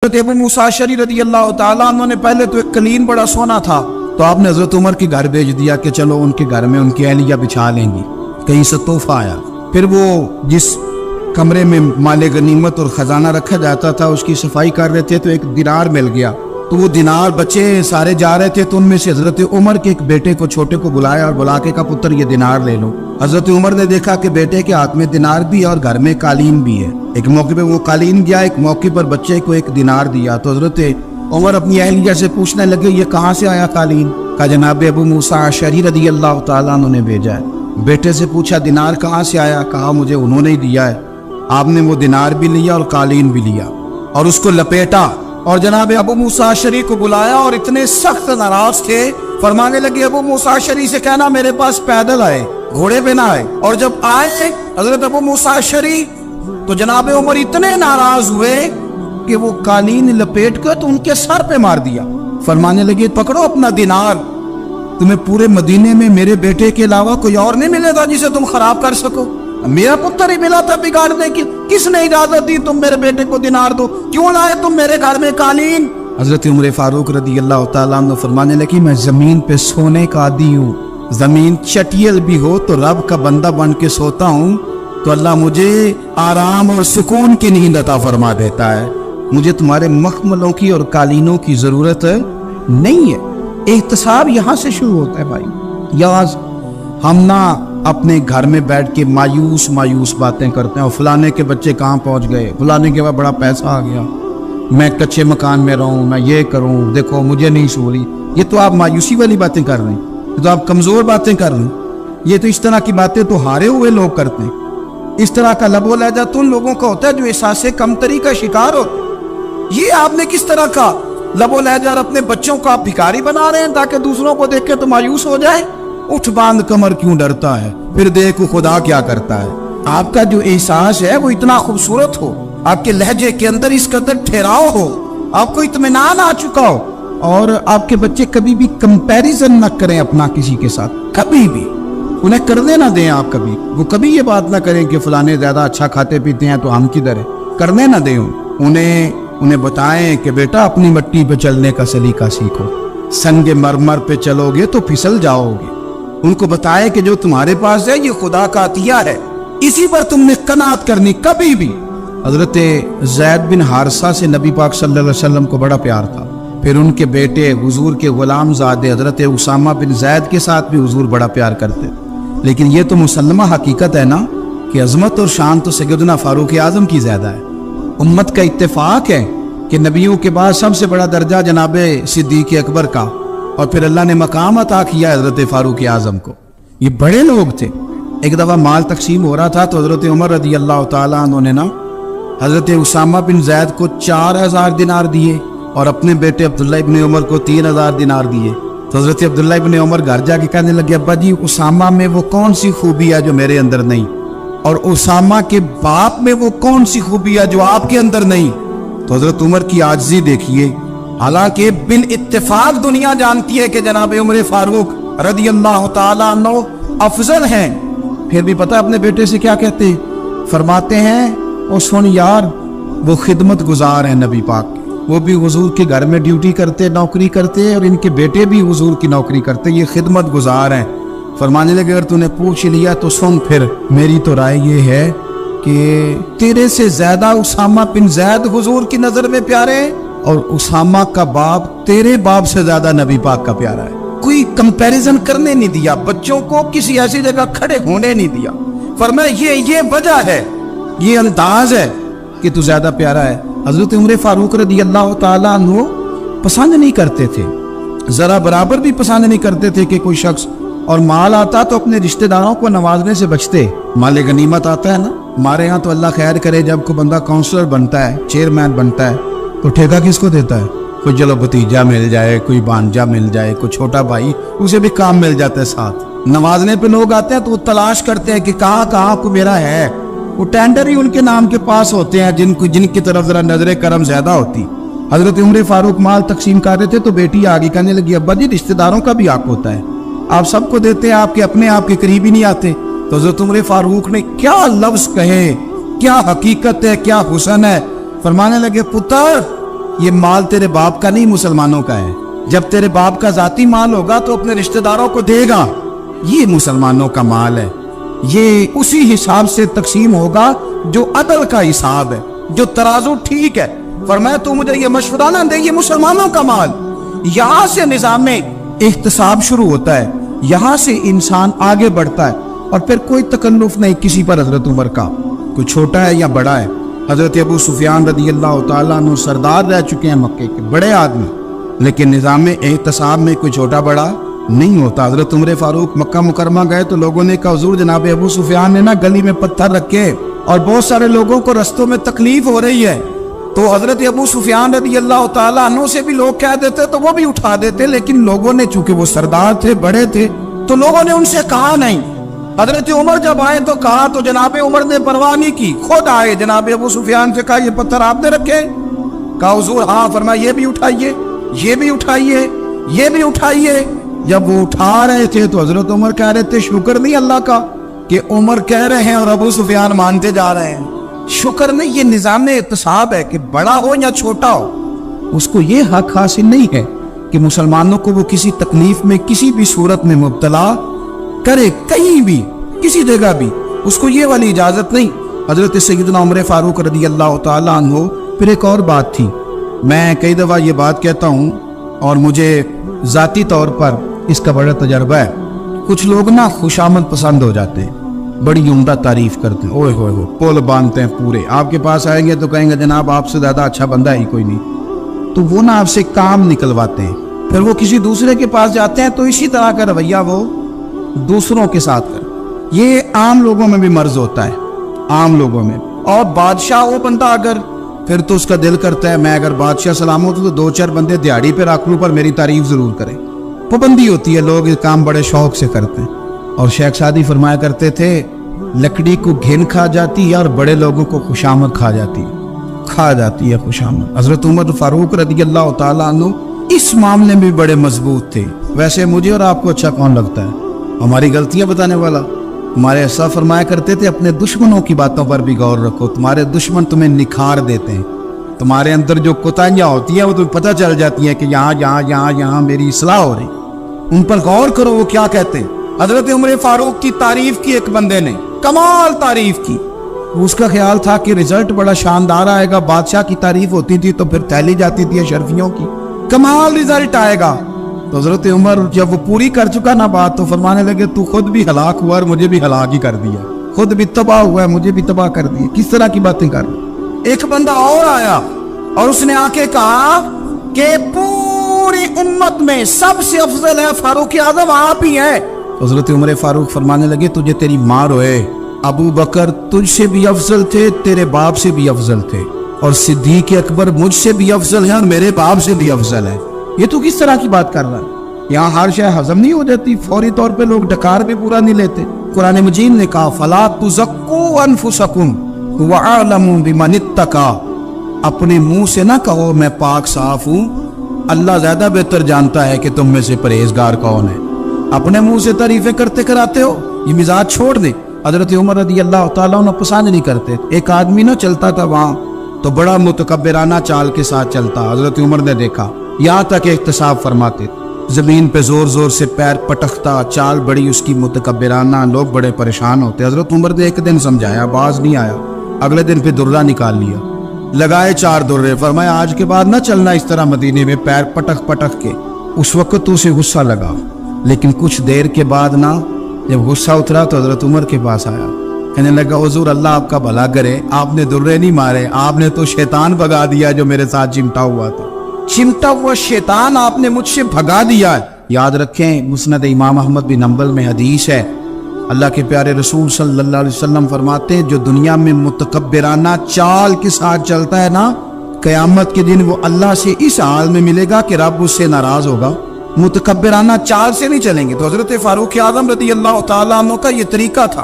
حضرت ابو موسیٰ اشعری رضی اللہ تعالیٰ عنہ نے پہلے تو ایک قلین بڑا سونا تھا، تو آپ نے حضرت عمر کے گھر بھیج دیا کہ چلو ان کے گھر میں ان کی اہلیہ بچھا لیں گی، کہیں سے تحفہ آیا۔ پھر وہ جس کمرے میں مال غنیمت اور خزانہ رکھا جاتا تھا اس کی صفائی کر رہے تھے تو ایک دینار مل گیا، تو وہ دینار بچے سارے جا رہے تھے، تو ان میں سے حضرت عمر کے ایک بیٹے کو چھوٹے کو بلایا اور بلا کے کہا پتر یہ دینار لے لو۔ حضرت عمر نے دیکھا کہ بیٹے کے ہاتھ میں دینار بھی ہے اور گھر میں قالین بھی ہے، ایک موقع پہ وہ قالین گیا، ایک موقع پر بچے کو ایک دینار دیا، تو حضرت عمر اپنی اہلیہ سے پوچھنے لگے یہ کہاں سے آیا قالین؟ کہا جناب ابو موسیٰ اشعری رضی اللہ تعالیٰ عنہ نے بھیجا ہے۔ بیٹے سے پوچھا دینار کہاں سے آیا؟ کہا مجھے انہوں نے ہی دیا ہے۔ آپ نے وہ دینار بھی لیا اور قالین بھی لیا اور اس کو لپیٹا اور جناب ابو موسیٰ اشعری کو بلایا، اور اتنے سخت ناراض تھے، فرمانے لگے ابو موسیٰ اشعری سے کہنا میرے پاس پیدل آئے، گھوڑے پہ نہ آئے۔ اور جب آئے حضرت ابو موسیٰ اشعری تو جناب عمر اتنے ناراض ہوئے کہ وہ قالین لپیٹ کر تو ان کے سر پہ مار دیا، فرمانے لگے پکڑو اپنا دینار، تمہیں پورے مدینے میں میرے بیٹے کے علاوہ کوئی اور نہیں ملے گا جسے تم خراب کر سکو، میرا پتر ہی ملا تھا بگاڑنے کی، کس نے اجازت دی تم میرے بیٹے کو دینار دو؟ کیوں لائے تم میرے گھر میں قالین؟ حضرت عمر فاروق رضی اللہ تعالیٰ عنہ فرمانے لگے میں زمین پہ سونے کا عادی ہوں، زمین چٹیل بھی ہو تو رب کا بندہ بن کے سوتا ہوں تو اللہ مجھے آرام اور سکون کی نیند عطا فرما دیتا ہے، مجھے تمہارے مخملوں کی اور قالینوں کی ضرورت نہیں ہے۔ احتساب یہاں سے شروع ہوتا ہے بھائی، یاز ہم نہ اپنے گھر میں بیٹھ کے مایوس باتیں کرتے ہیں، اور فلانے کے بچے کہاں پہنچ گئے، فلانے کے بعد بڑا پیسہ آ گیا، میں کچے مکان میں رہوں، میں یہ کروں، دیکھو مجھے نہیں سوری۔ یہ تو آپ مایوسی والی باتیں کر رہے ہیں، یہ تو آپ کمزور باتیں کر رہے ہیں، یہ تو اس طرح کی باتیں تو ہارے ہوئے لوگ کرتے ہیں۔ اس طرح کا لب و لہجہ تو ان لوگوں کا ہوتا ہے جو احساس کمتری کا شکار ہوتے ہیں۔ یہ آپ نے کس طرح کا لب و لہجہ، اور اپنے بچوں کو آپ بھکاری بنا رہے ہیں تاکہ دوسروں کو دیکھ کے تو مایوس ہو جائے۔ اٹھ باندھ کمر کیوں ڈرتا ہے، پھر دیکھو خدا کیا کرتا ہے۔ آپ کا جو احساس ہے وہ اتنا خوبصورت ہو، آپ کے لہجے کے اندر اس قدر ٹھہراؤ ہو، آپ کو اطمینان آ چکا ہو، اور آپ کے بچے کبھی بھی کمپیریزن نہ کریں اپنا کسی کے ساتھ، کبھی بھی انہیں کرنے نہ دیں۔ آپ کبھی وہ کبھی یہ بات نہ کریں کہ فلانے زیادہ اچھا کھاتے پیتے ہیں تو ہم کدھر ہیں، کرنے نہ دیں۔ انہیں بتائیں کہ بیٹا اپنی مٹی پہ چلنے کا سلیقہ سیکھو، سنگ مرمر پہ چلو گے تو پھسل جاؤ گے۔ ان کو بتائیں کہ جو تمہارے پاس ہے یہ خدا کا عطیہ ہے، اسی پر تم نے قناعت کرنی کبھی بھی۔ حضرت زید بن حارثہ سے نبی پاک صلی اللہ علیہ وسلم کو بڑا پیار تھا، پھر ان کے بیٹے حضور کے غلام زادے حضرت اسامہ بن زید کے ساتھ بھی حضور بڑا پیار کرتے، لیکن یہ تو مسلمہ حقیقت ہے نا کہ عظمت اور شان تو سیدنا فاروق اعظم کی زیادہ ہے۔ امت کا اتفاق ہے کہ نبیوں کے بعد سب سے بڑا درجہ جناب صدیق اکبر کا، اور پھر اللہ نے مقام عطا کیا حضرت فاروق اعظم کو۔ یہ بڑے لوگ تھے۔ ایک دفعہ مال تقسیم ہو رہا تھا تو حضرت عمر رضی اللہ تعالیٰ عنہ نے حضرت اسامہ بن زید کو 4000 دینار دیے اور اپنے بیٹے عبداللہ ابن عمر کو 3000 دینار دیے۔ تو حضرت عبداللہ ابن عمر گھر جا کے کہنے لگے ابا جی اسامہ میں وہ کون سی خوبی ہے جو میرے اندر نہیں، اور اسامہ کے باپ میں وہ کون سی خوبی ہے جو آپ کے اندر نہیں۔ تو حضرت عمر کی عاجزی دیکھیے، حالانکہ بالاتفاق دنیا جانتی ہے کہ جناب عمر فاروق رضی اللہ تعالیٰ عنہ افضل ہیں، پھر بھی پتہ اپنے بیٹے سے کیا کہتے ہیں؟ فرماتے ہیں او سن یار وہ خدمت گزار ہیں نبی پاک کے، وہ بھی حضور کے گھر میں ڈیوٹی کرتے، نوکری کرتے، اور ان کے بیٹے بھی حضور کی نوکری کرتے، یہ خدمت گزار ہیں۔ فرمانے لگے اگر تو نے پوچھ لیا تو سن، پھر میری تو رائے یہ ہے کہ تیرے سے زیادہ اسامہ بن زید حضور کی نظر میں پیارے ہیں، اور اسامہ کا باپ تیرے باپ سے زیادہ نبی پاک کا پیارا ہے۔ کوئی کمپیریزن کرنے نہیں دیا، بچوں کو کسی ایسی جگہ کھڑے ہونے نہیں دیا، فرمایا یہ وجہ ہے، یہ انداز ہے کہ تو زیادہ پیارا ہے۔ حضرت عمر فاروق رضی اللہ تعالیٰ عنہ پسند نہیں کرتے تھے، ذرا برابر بھی پسند نہیں کرتے تھے کہ کوئی شخص اور مال آتا تو اپنے رشتہ داروں کو نوازنے سے بچتے۔ مال غنیمت آتا ہے نا، ہمارے ہاں تو اللہ خیر کرے جب کوئی بندہ کونسلر بنتا ہے، چیئرمین بنتا ہے، تو ٹھیکہ کس کو دیتا ہے؟ کوئی چلو بھتیجا مل جائے، کوئی بانجا مل جائے، کوئی چھوٹا بھائی، اسے بھی کام مل جاتا ہے ساتھ۔ نوازنے پہ لوگ آتے ہیں تو وہ تلاش کرتے ہیں کہ کہاں کو میرا ہے، وہ ٹینڈر ہی ان کے نام کے پاس ہوتے ہیں جن کی طرف ذرا نظر کرم زیادہ ہوتی۔ حضرت عمر فاروق مال تقسیم کر رہے تھے تو بیٹی آگے کہنے لگی ابا جی رشتہ داروں کا بھی حق ہوتا ہے، آپ سب کو دیتے ہیں، آپ کے اپنے آپ کے قریب ہی نہیں آتے۔ تو حضرت عمر فاروق نے کیا لفظ کہے، کیا حقیقت ہے، کیا حسن ہے۔ فرمانے لگے پتر یہ مال تیرے باپ کا نہیں مسلمانوں کا ہے، جب تیرے باپ کا ذاتی مال ہوگا تو اپنے رشتہ داروں کو دے گا، یہ مسلمانوں کا مال ہے، یہ اسی حساب سے تقسیم ہوگا جو عدل کا حساب ہے، جو ترازو ٹھیک ہے۔ فرمایا تو مجھے یہ مشورہ نہ دے، یہ مسلمانوں کا مال۔ یہاں سے نظام احتساب شروع ہوتا ہے، یہاں سے انسان آگے بڑھتا ہے، اور پھر کوئی تکلف نہیں کسی پر حضرت عمر کا، کوئی چھوٹا ہے یا بڑا ہے۔ حضرت ابو سفیان رضی اللہ تعالیٰ عنہ سردار رہ چکے ہیں مکے کے، بڑے آدمی، لیکن نظام احتساب میں کوئی چھوٹا بڑا نہیں ہوتا۔ حضرت عمر فاروق مکہ مکرمہ گئے تو لوگوں نے کہا حضور جناب ابو سفیان نے نا گلی میں پتھر رکھے اور بہت سارے لوگوں کو رستوں میں تکلیف ہو رہی ہے، تو حضرت ابو سفیان رضی اللہ تعالیٰ عنہ سے بھی لوگ کہہ دیتے تو وہ بھی اٹھا دیتے، لیکن لوگوں نے چونکہ وہ سردار تھے، بڑے تھے، تو لوگوں نے ان سے کہا نہیں۔ حضرت عمر جب آئے تو کہا تو جناب عمر نے پرواہ نہیں کی، خود آئے، جناب ابو سفیان سے کہا یہ پتھر آپ نے رکھے؟ کہا حضور ہاں۔ فرمایا یہ بھی اٹھائیے، یہ بھی اٹھائیے، یہ بھی اٹھائیے۔ جب وہ اٹھا رہے تھے تو حضرت عمر کہہ رہے تھے شکر نہیں اللہ کا کہ عمر کہہ رہے ہیں اور ابو سفیان مانتے جا رہے ہیں، شکر نہیں۔ یہ نظام احتساب ہے کہ بڑا ہو یا چھوٹا ہو، اس کو یہ حق حاصل نہیں ہے کہ مسلمانوں کو وہ کسی تکلیف میں کسی بھی صورت میں مبتلا کرے، کہیں بھی کسی جگہ بھی، اس کو یہ والی اجازت نہیں۔ حضرت سیدنا عمر فاروق رضی اللہ تعالیٰ عنہ۔ پھر ایک اور بات تھی، میں کئی دفعہ یہ بات کہتا ہوں اور مجھے ذاتی طور پر اس کا بڑا تجربہ ہے، کچھ لوگ نا خوشامد پسند ہو جاتے ہیں، بڑی عمدہ تعریف کرتے ہیں، اوئے ہوئے پول باندھتے ہیں پورے، آپ کے پاس آئیں گے تو کہیں گے جناب آپ سے زیادہ اچھا بندہ ہی کوئی نہیں، تو وہ نا آپ سے کام نکلواتے ہیں، پھر وہ کسی دوسرے کے پاس جاتے ہیں تو اسی طرح کا رویہ وہ دوسروں کے ساتھ کر۔ یہ عام لوگوں میں بھی مرض ہوتا ہے، عام لوگوں میں۔ اور بادشاہ وہ بندہ اگر پھر تو اس کا دل کرتا ہے میں اگر بادشاہ سلامت ہوں تو دو چار بندے دیہڑی پہ رکھ لوں پر میری تعریف ضرور کریں، پابندی ہوتی ہے، لوگ یہ کام بڑے شوق سے کرتے ہیں۔ اور شیخ سعدی فرمایا کرتے تھے لکڑی کو گھن کھا جاتی ہے اور بڑے لوگوں کو خوشامد کھا جاتی ہے خوشامد۔ حضرت عمر فاروق رضی اللہ تعالیٰ عنہ اس معاملے میں بڑے مضبوط تھے۔ ویسے مجھے اور آپ کو اچھا کون لگتا ہے؟ ہماری غلطیاں بتانے والا۔ ہمارے ایسا فرمایا کرتے تھے اپنے دشمنوں کی باتوں پر بھی غور رکھو، تمہارے دشمن تمہیں نکھار دیتے ہیں، تمہارے اندر جو کوتاہیاں ہوتی ہیں وہ تمہیں پتہ چل جاتی ہیں کہ یہاں میری اصلاح ہو رہی، ان پر غور کرو وہ کیا کہتے ہیں۔ حضرت عمر فاروق کی تعریف کی ایک بندے نے، کمال تعریف کی، اس کا خیال تھا کہ رزلٹ بڑا شاندار آئے گا، بادشاہ کی تعریف ہوتی تھی تو پھر تھیلی جاتی تھی اشرفیوں کی، کمال رزلٹ آئے گا۔ تو حضرت عمر جب وہ پوری کر چکا نا بات تو فرمانے لگے تو خود بھی ہلاک ہوا اور مجھے بھی ہلاک ہی کر دیا، خود بھی تباہ ہوا ہے مجھے بھی تباہ کر دیا، کس طرح کی باتیں کر رہے۔ ایک بندہ اور آیا اور اس نے آ کے کہا کہ پوری امت میں سب سے افضل ہے فاروق اعظم آپ ہی ہیں۔ حضرت عمر فاروق فرمانے لگے تجھے تیری ماں روئے، ابو بکر تجھ سے بھی افضل تھے، تیرے باپ سے بھی افضل تھے، اور صدیق اکبر مجھ سے بھی افضل ہے اور میرے باپ سے بھی افضل ہے، یہ تو کس طرح کی بات کر رہا ہے؟ یہاں ہر شے ہضم نہیں ہو جاتی، فوری طور پہ لوگ ڈکار بھی پورا نہیں لیتے۔ قرآن مجید نے کہا فَلَا تُزَكُّوا أَنفُسَكُمْ هُوَ أَعْلَمُ بِمَنِ اتَّقَىٰ، اپنے منہ سے نہ کہو میں پاک صاف ہوں، اللہ زیادہ بہتر جانتا ہے کہ تم میں سے پرہیزگار کون ہے۔ اپنے منہ سے تعریفیں کرتے کراتے ہو، یہ مزاج چھوڑ دے۔ حضرت عمر رضی اللہ تعالیٰ عنہ پسند نہیں کرتے۔ ایک آدمی نہ چلتا تھا وہاں تو بڑا متکبرانہ چال کے ساتھ چلتا، حضرت عمر نے دیکھا، یہاں تک احتساب فرماتے، زمین پہ زور زور سے پیر پٹکتا، چال بڑی اس کی متکبرانہ، لوگ بڑے پریشان ہوتے۔ حضرت عمر نے ایک دن سمجھایا، باز نہیں آیا، اگلے دن پہ درہ نکال لیا، لگائے 4 درے، فرمایا آج کے بعد نہ چلنا اس طرح مدینے میں پیر پٹک پٹک کے۔ اس وقت تو اسے غصہ لگا، لیکن کچھ دیر کے بعد نا جب غصہ اترا تو حضرت عمر کے پاس آیا، کہنے لگا حضور اللہ آپ کا بھلا کرے، آپ نے درے نہیں مارے، آپ نے تو شیطان بھگا دیا جو میرے ساتھ چمٹا ہوا تھا، چمٹا ہوا شیطان آپ نے مجھ سے بھگا دیا۔ یاد رکھیں مسند امام احمد بن حنبل میں حدیث ہے، اللہ کے پیارے رسول صلی اللہ علیہ وسلم فرماتے ہیں جو دنیا میں متکبرانہ چال کے ساتھ چلتا ہے نا، قیامت کے دن وہ اللہ سے اس حال میں ملے گا کہ رب اس سے ناراض ہوگا، متکبرانہ چال سے نہیں چلیں گے۔ تو حضرت فاروق اعظم رضی اللہ تعالیٰ عنہ کا یہ طریقہ تھا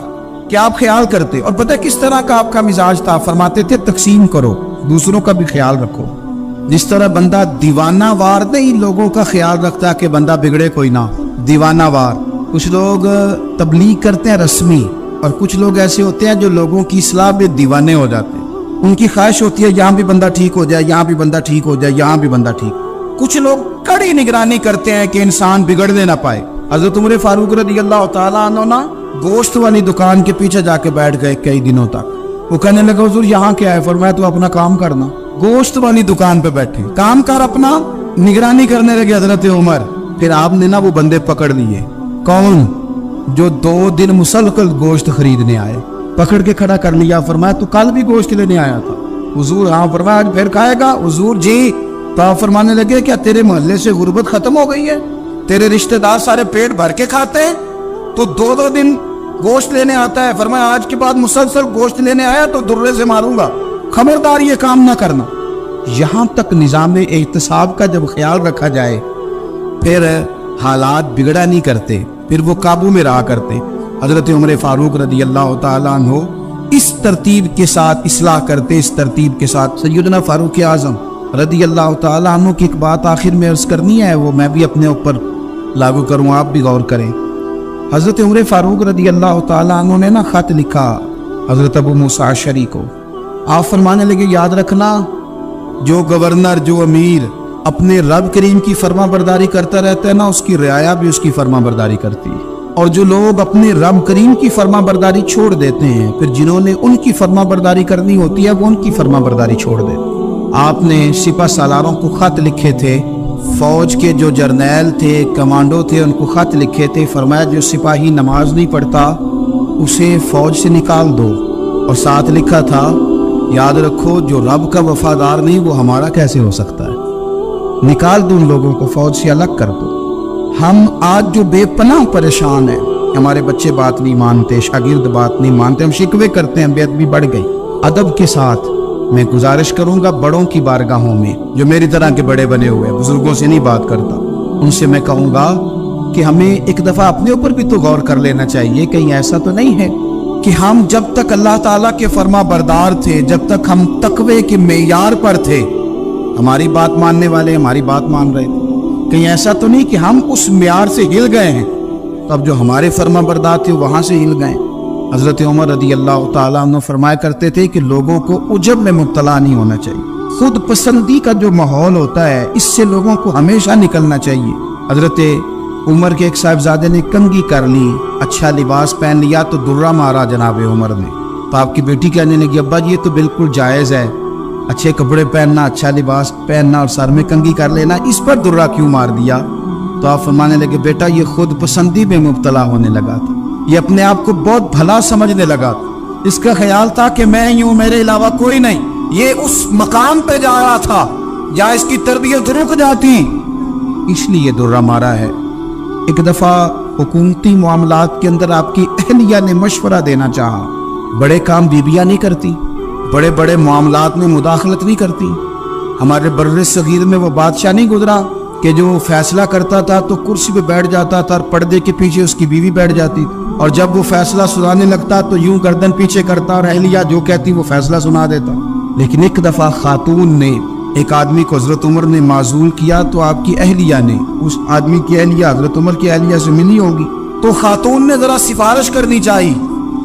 کہ آپ خیال کرتے، اور پتہ کس طرح کا آپ کا مزاج تھا، فرماتے تھے تقسیم کرو، دوسروں کا بھی خیال رکھو۔ جس طرح بندہ دیوانہ وار نہیں لوگوں کا خیال رکھتا کہ بندہ بگڑے کوئی نہ، دیوانہ وار۔ کچھ لوگ تبلیغ کرتے ہیں رسمی، اور کچھ لوگ ایسے ہوتے ہیں جو لوگوں کی اصلاح میں دیوانے ہو جاتے ہیں، उनकी ख्वाहिश होती है यहाँ भी बंदा ठीक हो जाए, यहाँ भी बंदा ठीक हो जाए, यहाँ भी बंदा ठीक। कुछ लोग कड़ी निगरानी करते हैं कि इंसान बिगड़ने ना पाए। हजरत उमर फारूक रज़ी अल्लाह तआला अन्हु ना गोश्त वाली दुकान के पीछे जाके बैठ गए कई दिनों तक। वो कहने लगा हुजूर यहाँ क्या है? फरमाया तो अपना काम करना। गोश्त वाली दुकान पे बैठे, काम कर अपना, निगरानी करने लगे हजरत उमर। फिर आपने ना वो बंदे पकड़ लिए। कौन? जो 2 दिन मुसलसल गोश्त खरीदने आए, पकड़ के खड़ा कर लिया। फरमाया तू कल भी गोश्त लेने आया था? हुजूर हाँ। फरमाया आज फिर खाएगा? हुजूर जी। तो आप फरमाने लगे क्या तेरे मोहल्ले से गुर्बत खत्म हो गई है? तेरे रिश्तेदार सारे पेट भर के खाते हैं, तो 2-2 दिन गोश्त लेने आता है। फरमाया आज के बाद मुसलसल गोश्त लेने आया तो दुर्रे से मारूंगा, खबरदार ये काम ना करना। यहाँ तक निज़ाम एहतसाब का जब ख्याल रखा जाए फिर हालात बिगड़ा नहीं करते, फिर वो काबू में रहा करते। हजरत उमर फारूक रज़ी अल्लाह तआला अन्हु इस तरतीब के साथ इस्लाह करते, इस तरतीब के साथ। सैयदना फारूक आज़म रज़ी अल्लाह तआला अन्हु की एक बात आखिर में अर्ज़ करनी है, वो मैं भी अपने ऊपर लागू करूँ, आप भी गौर करें। हजरत उमर फारूक रज़ी अल्लाह तआला अन्हु ने ना खत लिखा हजरत अबू मूसा अशअरी को। आप फरमाने लगे याद रखना, जो गवर्नर, जो अमीर अपने रब करीम की फर्मा बरदारी करता रहता है ना, उसकी रियाया भी उसकी फर्मा बरदारी करती है। और जो लोग अपने रब करीम की फर्मा बरदारी छोड़ देते हैं, फिर जिन्होंने उनकी फर्मा बरदारी करनी होती है वो उनकी फर्मा बरदारी छोड़ देते। आपने सिपा सालारों को खत लिखे थे, फौज के जो जर्नैल थे, कमांडो थे, उनको खत लिखे थे। फरमाया जो सिपाही नमाज नहीं पढ़ता उसे फौज से निकाल दो। और साथ लिखा था याद रखो जो रब का वफादार नहीं वो हमारा कैसे हो सकता है, निकाल दो उन लोगों को, फौज से अलग कर दो। हम आज जो बेपनाह परेशान हैं, हमारे बच्चे बात नहीं मानते, शागिर्द बात नहीं मानते, हम शिकवे करते हैं, बेअदबी बढ़ गई। अदब के साथ मैं गुजारिश करूंगा बड़ों की बारगाहों में, जो मेरी तरह के बड़े बने हुए हैं, बुजुर्गों से नहीं बात करता, उनसे मैं कहूंगा कि हमें एक दफा अपने ऊपर भी तो गौर कर लेना चाहिए। कहीं ऐसा तो नहीं है कि हम जब तक अल्लाह ताला के फर्मा बरदार थे, जब तक हम तकवे के मेयार पर थे, हमारी बात मानने वाले हमारी बात मान रहे थे। कहीं ऐसा तो नहीं कि हम उस मेयार से हिल गए हैं, तब जो हमारे फर्मा बरदार थे वहां से हिल गए। हजरत उमर रज़ी अल्लाह तआला अन्हु फरमाया करते थे कि लोगों को उजब में मुब्तला नहीं होना चाहिए। खुद पसंदी का जो माहौल होता है इससे लोगों को हमेशा निकलना चाहिए। हजरत उमर के एक साहिबजादे ने कंघी कर ली, अच्छा लिबास पहन लिया तो दुर्रा मारा जनाब उमर ने। तो आपकी बेटी कहने लगी अब्बा जी ये तो बिल्कुल जायज़ है, अच्छे कपड़े पहनना, अच्छा लिबास पहनना और सर में कंघी कर लेना, इस पर दुर्रा क्यों मार दिया? तो आप फरमाने लगे बेटा ये खुद पसंदी में मुब्तला होने लगा था, ये अपने आप को बहुत भला समझने लगा था, इसका ख्याल था कि मैं ही हूँ, मेरे अलावा कोई नहीं। ये उस मकाम पे जा रहा था जहाँ इसकी तरबियत रुक जाती, इसलिए दुर्रा मारा है। एक दफा हुकूमती मामलात के अंदर आपकी अहलिया ने मशवरा देना चाहा, बड़े काम बीबियां नहीं करती, बड़े बड़े मामलात में मुदाखलत नहीं करती। हमारे बर्रे सगीर में वो बादशाह नहीं गुजरा कि जो फैसला करता था तो कुर्सी पे बैठ जाता था और पर्दे के पीछे उसकी बीवी बैठ जाती थी, और जब वो फैसला सुनाने लगता तो यूं गर्दन पीछे करता और अहलिया जो कहती वो फैसला सुना देता। लेकिन एक दफा खातून ने एक आदमी को हजरत उमर ने माजूल किया, तो आपकी अहलिया ने, उस आदमी की अहलिया हजरत उमर की अहलिया से मिली होगी, तो खातून ने जरा सिफारिश करनी चाहिए।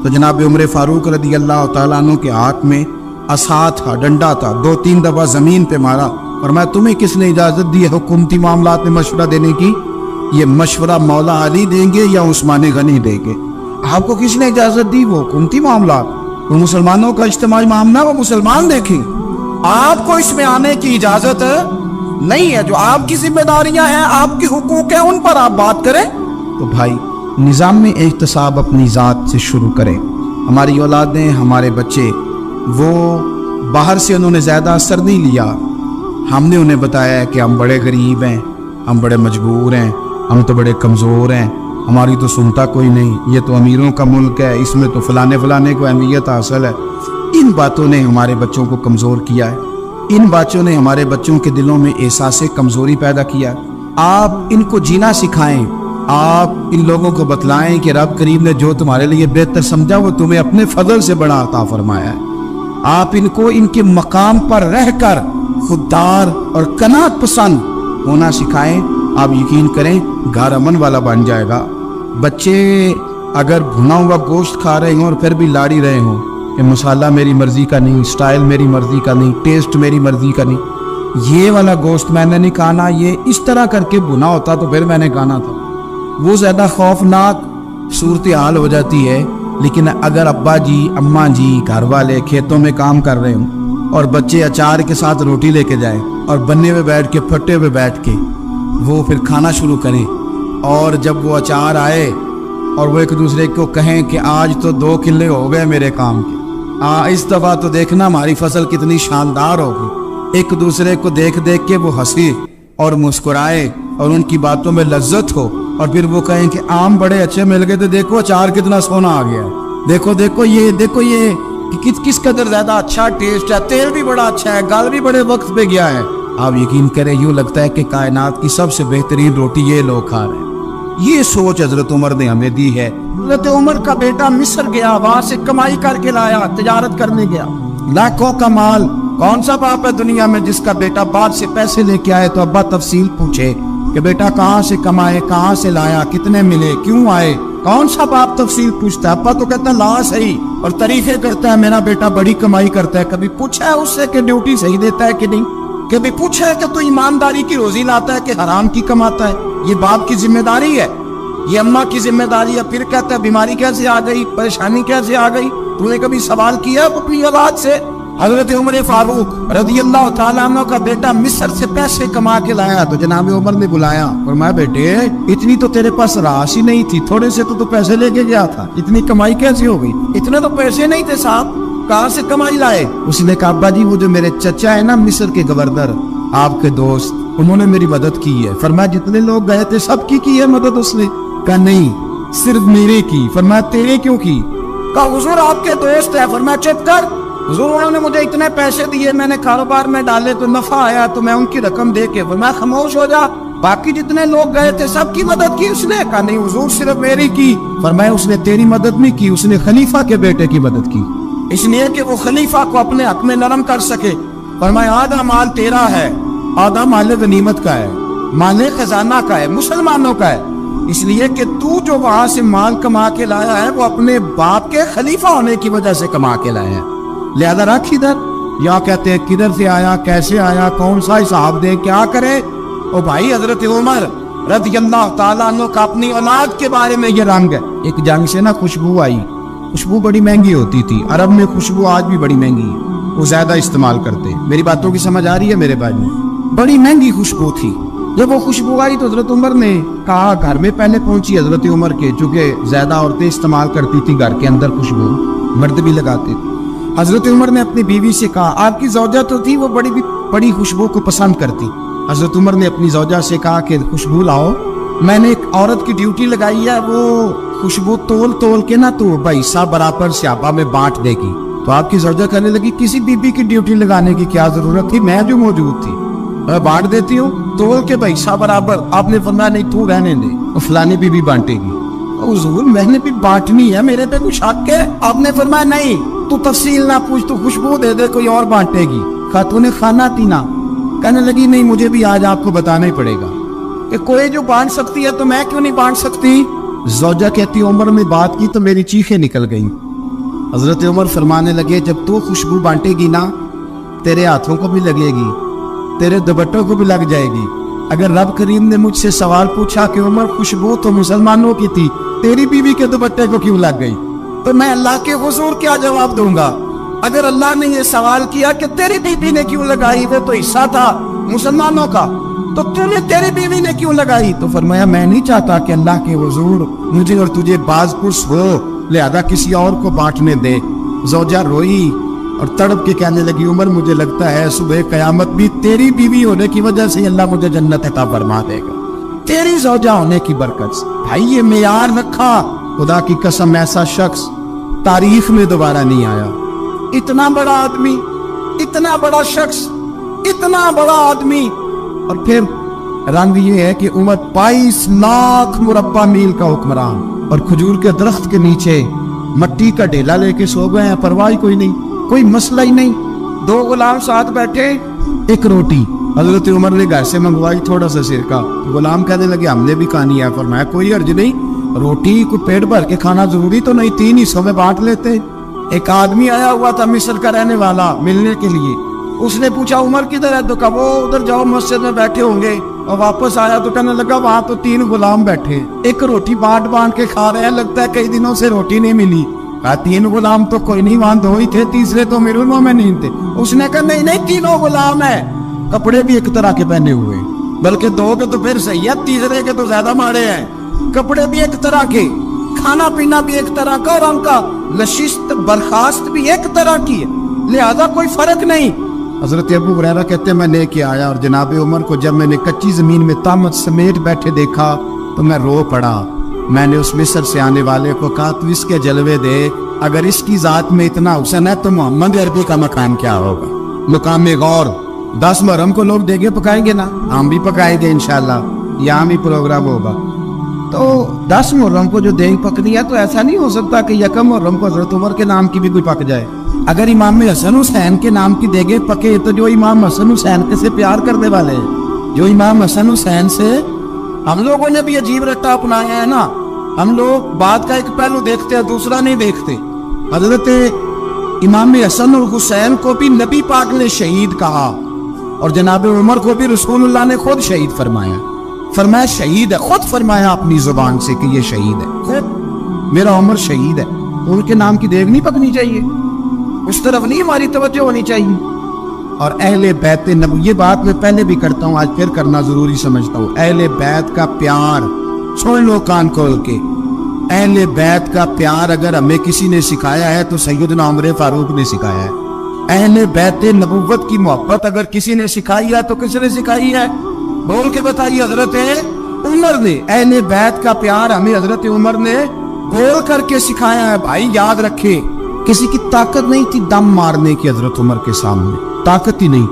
तो जनाब उमर फारूक रज़ी अल्लाह तआला अन्हु के हाथ में असा था, डंडा था, 2-3 दफा जमीन पे मारा और मैं तुम्हें किसने इजाजत दी है हुकूमती मामलात में मशवरा देने की? ये मशवरा मौला अली देंगे या उस्मान गनी देंगे? आपको किसने इजाजत दी? वो हुकूमती मामलात, वो मुसलमानों का इज्तिमाई मामला, वो मुसलमान देखें। आपको इसमें आने की इजाजत नहीं है। जो आपकी जिम्मेदारियां हैं, आपकी हुकूक है, उन पर आप बात करें। तो भाई निज़ाम में एहतसाब अपनी ज़ात से शुरू करें। हमारी औलादें, हमारे बच्चे, वो बाहर से उन्होंने ज़्यादा असर नहीं लिया। हमने उन्हें बताया है कि हम बड़े गरीब हैं, हम बड़े मजबूर हैं, हम तो बड़े कमज़ोर हैं, हमारी तो सुनता कोई नहीं, ये तो अमीरों का मुल्क है, इसमें तो फलाने फलाने को अहमियत हासिल है। इन बातों ने हमारे बच्चों को कमज़ोर किया है, इन बातों ने हमारे बच्चों के दिलों में एहसास कमज़ोरी पैदा किया। आप इनको जीना सिखाएं, आप इन लोगों को बतलाएं कि रब करीम ने जो तुम्हारे लिए बेहतर समझा वो तुम्हें अपने फजल से बड़ा अता फरमाया है। आप इनको इनके मकाम पर रहकर खुददार और कनात पसंद होना सिखाएं। आप यकीन करें घर अमन वाला बन जाएगा। बच्चे अगर भुना हुआ गोश्त खा रहे हों और फिर भी लाड़ी रहे हों کہ مسالہ میری مرضی کا نہیں، سٹائل میری مرضی کا نہیں، ٹیسٹ میری مرضی کا نہیں، یہ والا گوشت میں نے نہیں کھانا، یہ اس طرح کر کے بنا ہوتا تو پھر میں نے کھانا تھا۔ وہ زیادہ خوفناک صورتحال ہو جاتی ہے۔ لیکن اگر ابا جی، اماں جی، گھر والے کھیتوں میں کام کر رہے ہوں اور بچے اچار کے ساتھ روٹی لے کے جائیں اور بننے پہ بیٹھ کے، پھٹے پہ بیٹھ کے وہ پھر کھانا شروع کریں، اور جب وہ اچار آئے اور وہ ایک دوسرے کو کہیں کہ آج تو 2 کلے ہو گئے میرے کام کے، اس دفعہ تو دیکھنا ہماری فصل کتنی شاندار ہوگی، ایک دوسرے کو دیکھ دیکھ کے وہ ہنسی اور مسکرائے اور ان کی باتوں میں لذت ہو، اور پھر وہ کہیں کہ آم بڑے اچھے مل گئے، تو دیکھو اچار کتنا سونا آ گیا ہے، دیکھو یہ کہ کس قدر زیادہ اچھا ٹیسٹ ہے، تیل بھی بڑا اچھا ہے، گل بھی بڑے وقت پہ گیا ہے۔ آپ یقین کریں، یوں لگتا ہے کہ کائنات کی سب سے بہترین روٹی یہ لوگ کھا رہے ہیں۔ یہ سوچ حضرت عمر نے ہمیں دی ہے۔ حضرت عمر کا بیٹا مصر گیا، وہاں سے کمائی کر کے لایا، تجارت کرنے گیا، لاکھوں کا مال۔ کون سا باپ ہے دنیا میں جس کا بیٹا بعد سے پیسے لے کے آئے تو ابا تفصیل پوچھے کہ بیٹا کہاں سے کمائے، کہاں سے لایا، کتنے ملے، کیوں آئے؟ کون سا باپ تفصیل پوچھتا ہے؟ ابا تو کہتا ہے لا صحیح، اور تعریفیں کرتا ہے میرا بیٹا بڑی کمائی کرتا ہے۔ کبھی پوچھا ہے اس سے کہ ڈیوٹی صحیح دیتا ہے کہ نہیں؟ کبھی پوچھا ہے کہ تو ایمانداری کی روزی لاتا ہے کہ حرام کی کماتا ہے؟ یہ باپ کی ذمہ داری ہے، یہ اماں کی ذمہ داری ہے۔ پھر کہتا ہے بیماری کیسے آ گئی، پریشانی کیسے آ گئی؟ تو نے کبھی سوال کیا اپنی اولاد سے؟ حضرت عمر فاروق رضی اللہ تعالیٰ عنہ کا بیٹا مصر سے پیسے کما کے لایا تو جناب عمر نے بلایا، فرمایا بیٹے اتنی تو تیرے پاس راش ہی نہیں تھی، تھوڑے سے تو پیسے لے کے گیا تھا، اتنی کمائی کیسے ہو گئی؟ اتنے تو پیسے نہیں تھے صاحب، کہاں سے کمائی لائے؟ اس نے کہا ابا جی وہ جو میرے چچا ہے نا مصر کے گورنر، آپ کے دوست، انہوں نے میری مدد کی ہے۔ فرمایا جتنے لوگ گئے تھے سب کی ہے مدد اس نے؟ کہا نہیں صرف میرے کی۔ فرمایا تیرے کیوں کی؟ کہا حضور آپ کے دوست ہے۔ فرمایا چپ کر، حضور انہوں نے مجھے اتنے پیسے دیے، میں نے کاروبار میں ڈالے تو نفع آیا تو میں ان کی رقم دے کے۔ فرمایا خاموش ہو جا، باقی جتنے لوگ گئے تھے سب کی مدد کی اس نے؟ کہا نہیں حضور صرف میری کی۔ فرمایا اس نے تیری مدد نہیں کی، اس نے خلیفہ کے بیٹے کی مدد کی، اس لیے کہ وہ خلیفہ کو اپنے حق میں نرم کر سکے۔ فرمایا آدھا مال تیرا ہے، آدھا مال غنیمت کا ہے، مال خزانہ کا ہے، مسلمانوں کا ہے، اس لیے کہ تو جو وہاں سے مال کما کے لایا ہے وہ اپنے باپ کے خلیفہ ہونے کی وجہ سے کما کے لایا ہے، لہذا رکھ ادھر۔ یا کہتے ہیں کدھر سے آیا، کیسے آیا، کون سا حساب دے، کیا کرے؟ او بھائی حضرت عمر رضی اللہ تعالیٰ عنہ کا اپنی اولاد کے بارے میں یہ رنگ ہے۔ ایک جنگ سے نا خوشبو آئی، خوشبو بڑی مہنگی ہوتی تھی، عرب میں خوشبو آج بھی بڑی مہنگی ہے، وہ زیادہ استعمال کرتے۔ میری باتوں کی سمجھ آ رہی ہے میرے بھائی میں؟ بڑی مہنگی خوشبو تھی۔ جب وہ خوشبو آئی تو حضرت عمر نے کہا، گھر میں پہلے پہنچی حضرت عمر کے، چونکہ زیادہ عورتیں استعمال کرتی تھی گھر کے اندر خوشبو، مرد بھی لگاتے تھے۔ حضرت عمر نے اپنی بیوی سے کہا، آپ کی زوجہ تو تھی وہ بڑی خوشبو کو پسند کرتی۔ حضرت عمر نے اپنی زوجہ سے کہا کہ خوشبو لاؤ، میں نے ایک عورت کی ڈیوٹی لگائی ہے، وہ خوشبو تول کے نا تو بھائیسا برابر صحابہ میں بانٹ دے گی۔ تو آپ کی زوجہ کہنے لگی کسی بی کی ڈیوٹی لگانے کی کیا ضرورت تھی، میں جو موجود تھی میں بانٹ دیتی ہوں تول کے بھائیسا برابر۔ آپ نے فرمایا نہیں تو رہنے دے، فلانی بی بانٹے گی۔ حضور میں نے بھی بانٹنی ہے، میرے پہ کوئی شک ہے؟ آپ نے فرمایا نہیں تو تفصیل نہ پوچھ، تو خوشبو دے دے، کوئی اور بانٹے گی۔ خاتون خانہ تھی نا، کہنے لگی نہیں مجھے بھی آج آپ کو بتانا ہی پڑے گا کہ کوئی جو بانٹ سکتی ہے تو میں کیوں نہیں بانٹ سکتی؟ زوجہ کہتی عمر نے بات کی تو میری چیخیں نکل گئیں۔ حضرت عمر فرمانے لگے جب تو خوشبو بانٹے گی نا تیرے ہاتھوں کو بھی لگے گی، تیرے دوپٹوں کو بھی لگ جائے گی۔ اگر رب کریم نے مجھ سے سوال پوچھا کہ عمر خوشبو تو مسلمانوں کی تھی، تیری بیوی کے دوپٹے کو کیوں لگ گئی، تو میں اللہ کے حضور کیا جواب دوں گا؟ اگر اللہ نے یہ سوال کیا کہ تیری بیوی نے کیوں لگائی، وہ تو حصہ تھا مسلمانوں کا، تو تو نے تیری بیوی نے کیوں لگائی؟ تو فرمایا میں نہیں چاہتا کہ اللہ کے حضور مجھے اور تجھے باز پرس ہو، لہذا کسی اور کو بانٹنے دے۔ زوجہ روئی اور تڑپ کے کہنے لگی عمر مجھے لگتا ہے صبح قیامت بھی تیری بیوی ہونے کی وجہ سے اللہ مجھے جنت عطا فرما دے گا، تیری زوجہ ہونے کی برکت سے۔ بھائی یہ معیار رکھا، خدا کی قسم ایسا شخص تاریخ میں دوبارہ نہیں آیا۔ اتنا بڑا آدمی، اتنا بڑا شخص، اتنا بڑا آدمی، اور پھر رنگ یہ ہے کہ عمر 22 لاکھ مربع میل کا حکمران، اور کھجور کے درخت کے نیچے مٹی کا ڈھیلا لے کے سو گئے ہیں، پرواہ کوئی نہیں، کوئی مسئلہ ہی نہیں۔ 2 غلام ساتھ بیٹھے، ایک روٹی حضرت عمر نے گھر سے منگوائی، تھوڑا سا سرکہ، غلام کہنے لگے ہم نے بھی کھانی ہے۔ فرمایا کوئی حرج نہیں، روٹی کو پیٹ بھر کے کھانا ضروری تو نہیں، 3 حصوں میں بانٹ لیتے۔ ایک آدمی آیا ہوا تھا مصر کا رہنے والا ملنے کے لیے. اس نے پوچھا عمر کدھر ہے؟ تو کہا وہ ادھر جاؤ مسجد میں بیٹھے ہوں گے. اور واپس آیا تو کہنے لگا وہاں تو 3 غلام بیٹھے ہیں, ایک روٹی بانٹ کے کھا رہے ہیں, لگتا ہے کئی دنوں سے روٹی نہیں ملی. کہا 3 غلام تو کوئی نہیں, وہاں 2 ہی تھے, تیسرے تو امیر المومنین تھے. اس نے کہا نہیں 3 غلام ہیں, کپڑے بھی ایک طرح کے پہنے ہوئے, بلکہ 2 کے تو پھر صحیح ہے, تیسرے کے تو زیادہ ماڑے ہیں. کپڑے بھی ایک طرح کے, کھانا پینا بھی ایک طرح کا, اور ان کا نشست برخاست بھی ایک طرح کی ہے, لہذا کوئی فرق نہیں. حضرت ابو ہریرہ کہتے ہیں میں لے کے آیا, اور جناب عمر کو جب میں نے کچی زمین میں تامت سمیٹ بیٹھے دیکھا تو میں رو پڑا. میں نے اس مصر سے آنے والے کو کہا تو اس کے جلوے دے, اگر اس کی ذات میں اتنا حسن ہے تو محمد عربی کا مقام کیا ہوگا؟ مقام غور. 10 محرم کو لوگ دیگے پکائیں گے نا, ہم بھی پکائیں گے انشاءاللہ, یہاں بھی پروگرام ہوگا. تو 10 محرم کو جو دیگ پکنی ہے تو ایسا نہیں ہو سکتا کہ 1 محرم کو حضرت عمر کے نام کی بھی کوئی پک جائے. اگر امام حسن حسین کے نام کی دیگیں پکے تو جو امام حسن حسین کے سے پیار کرنے والے ہیں, جو امام حسن حسین سے, ہم لوگوں نے بھی عجیب رٹا اپنایا ہے نا. ہم لوگ بات کا ایک پہلو دیکھتے ہیں, دوسرا نہیں دیکھتے. حضرت امام حسن اور حسین کو بھی نبی پاک نے شہید کہا, اور جناب عمر کو بھی رسول اللہ نے خود شہید فرمایا. فرمایا شہید ہے, خود فرمایا اپنی زبان سے کہ یہ شہید ہے, میرا عمر شہید ہے. ان کے نام کی دیگ نہیں پکنی چاہیے, اس طرف نہیں ہماری توجہ ہونی چاہیے. اور اہل بیت نبی, یہ بات میں پہلے بھی کرتا ہوں, آج پھر کرنا ضروری سمجھتا ہوں. اہل بیت کا پیار سن لو کان کھول کے. اہل بیت کا پیار اگر ہمیں کسی نے سکھایا ہے تو سیدنا عمر فاروق نے سکھایا ہے. اہل بیت نبوت کی محبت اگر کسی نے سکھائی ہے تو کس نے سکھائی ہے؟ بول کے بتائیے. حضرت عمر نے. اہل بیت کا پیار ہمیں حضرت عمر نے بول کر کے سکھایا ہے. بھائی یاد رکھے, کسی کی طاقت نہیں تھی دم مارنے کی حضرت عمر کے سامنے, طاقت ہی نہیں.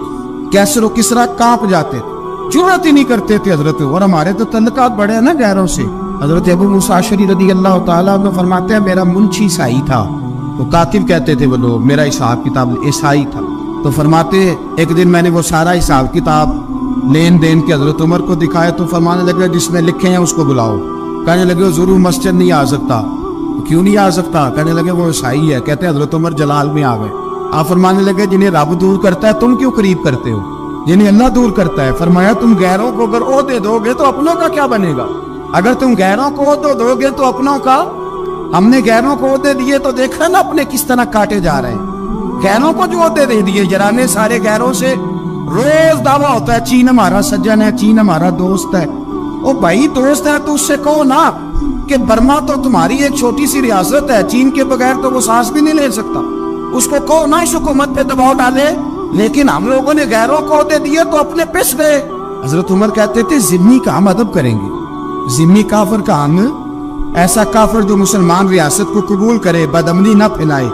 کیسر و کسرا کانپ جاتے تھے, جرأت ہی نہیں کرتے تھے حضرت. اور ہمارے تو تعلقات بڑے ہیں نا غیروں سے. حضرت ابو موسیٰ اشعری رضی اللہ تعالیٰ عنہ فرماتے ہیں میرا منشی عیسائی تھا, وہ کاتب کہتے تھے وہ لوگ, میرا حساب کتاب عیسائی تھا. تو فرماتے ایک دن میں نے وہ سارا حساب کتاب لین دین کے حضرت عمر کو دکھایا تو فرمانے لگے جس میں لکھے ہیں اس کو بلاؤ. کہنے لگے ضرور مسجد نہیں آ سکتا. کیوں نہیں آ سکتا؟ کہنے لگے وہ عیسائی ہے. کہتے حضرت عمر جلال میں آ گئے. آپ فرمانے لگے جنہیں رب دور کرتا ہے تم کیوں قریب کرتے ہو؟ جنہیں اللہ دور کرتا ہے. فرمایا تم غیروں کو اگر عہدے دو گے تو اپنوں کا کیا بنے گا؟ اگر تم غیروں کو عہدے دو گے تو اپنوں کا. ہم نے غیروں کو عہدے دیے تو دیکھا نا اپنے کس طرح کاٹے جا رہے ہیں. غیروں کو جو عہدے دے دیے, جرانے سارے غیروں سے روز دعویٰ ہوتا ہے چین ہمارا سجن ہے, چین ہمارا دوست ہے. او بھائی دوست ہے تو اس سے کہو نا کہ برما تو تمہاری ایک چھوٹی سی ریاست ہے, چین کے بغیر تو وہ سانس بھی نہیں لے سکتا. اس کو کہو نا اس حکومت پہ دباؤ ڈالے. لیکن ہم لوگوں نے غیروں کو عہدے دیے تو اپنے پس گئے. حضرت عمر کہتے تھے ذمہ کا ہم ادب کریں گے, ذمہ کافر کا ہم, ایسا کافر جو مسلمان ریاست کو قبول کرے, بدامنی نہ پھیلائے.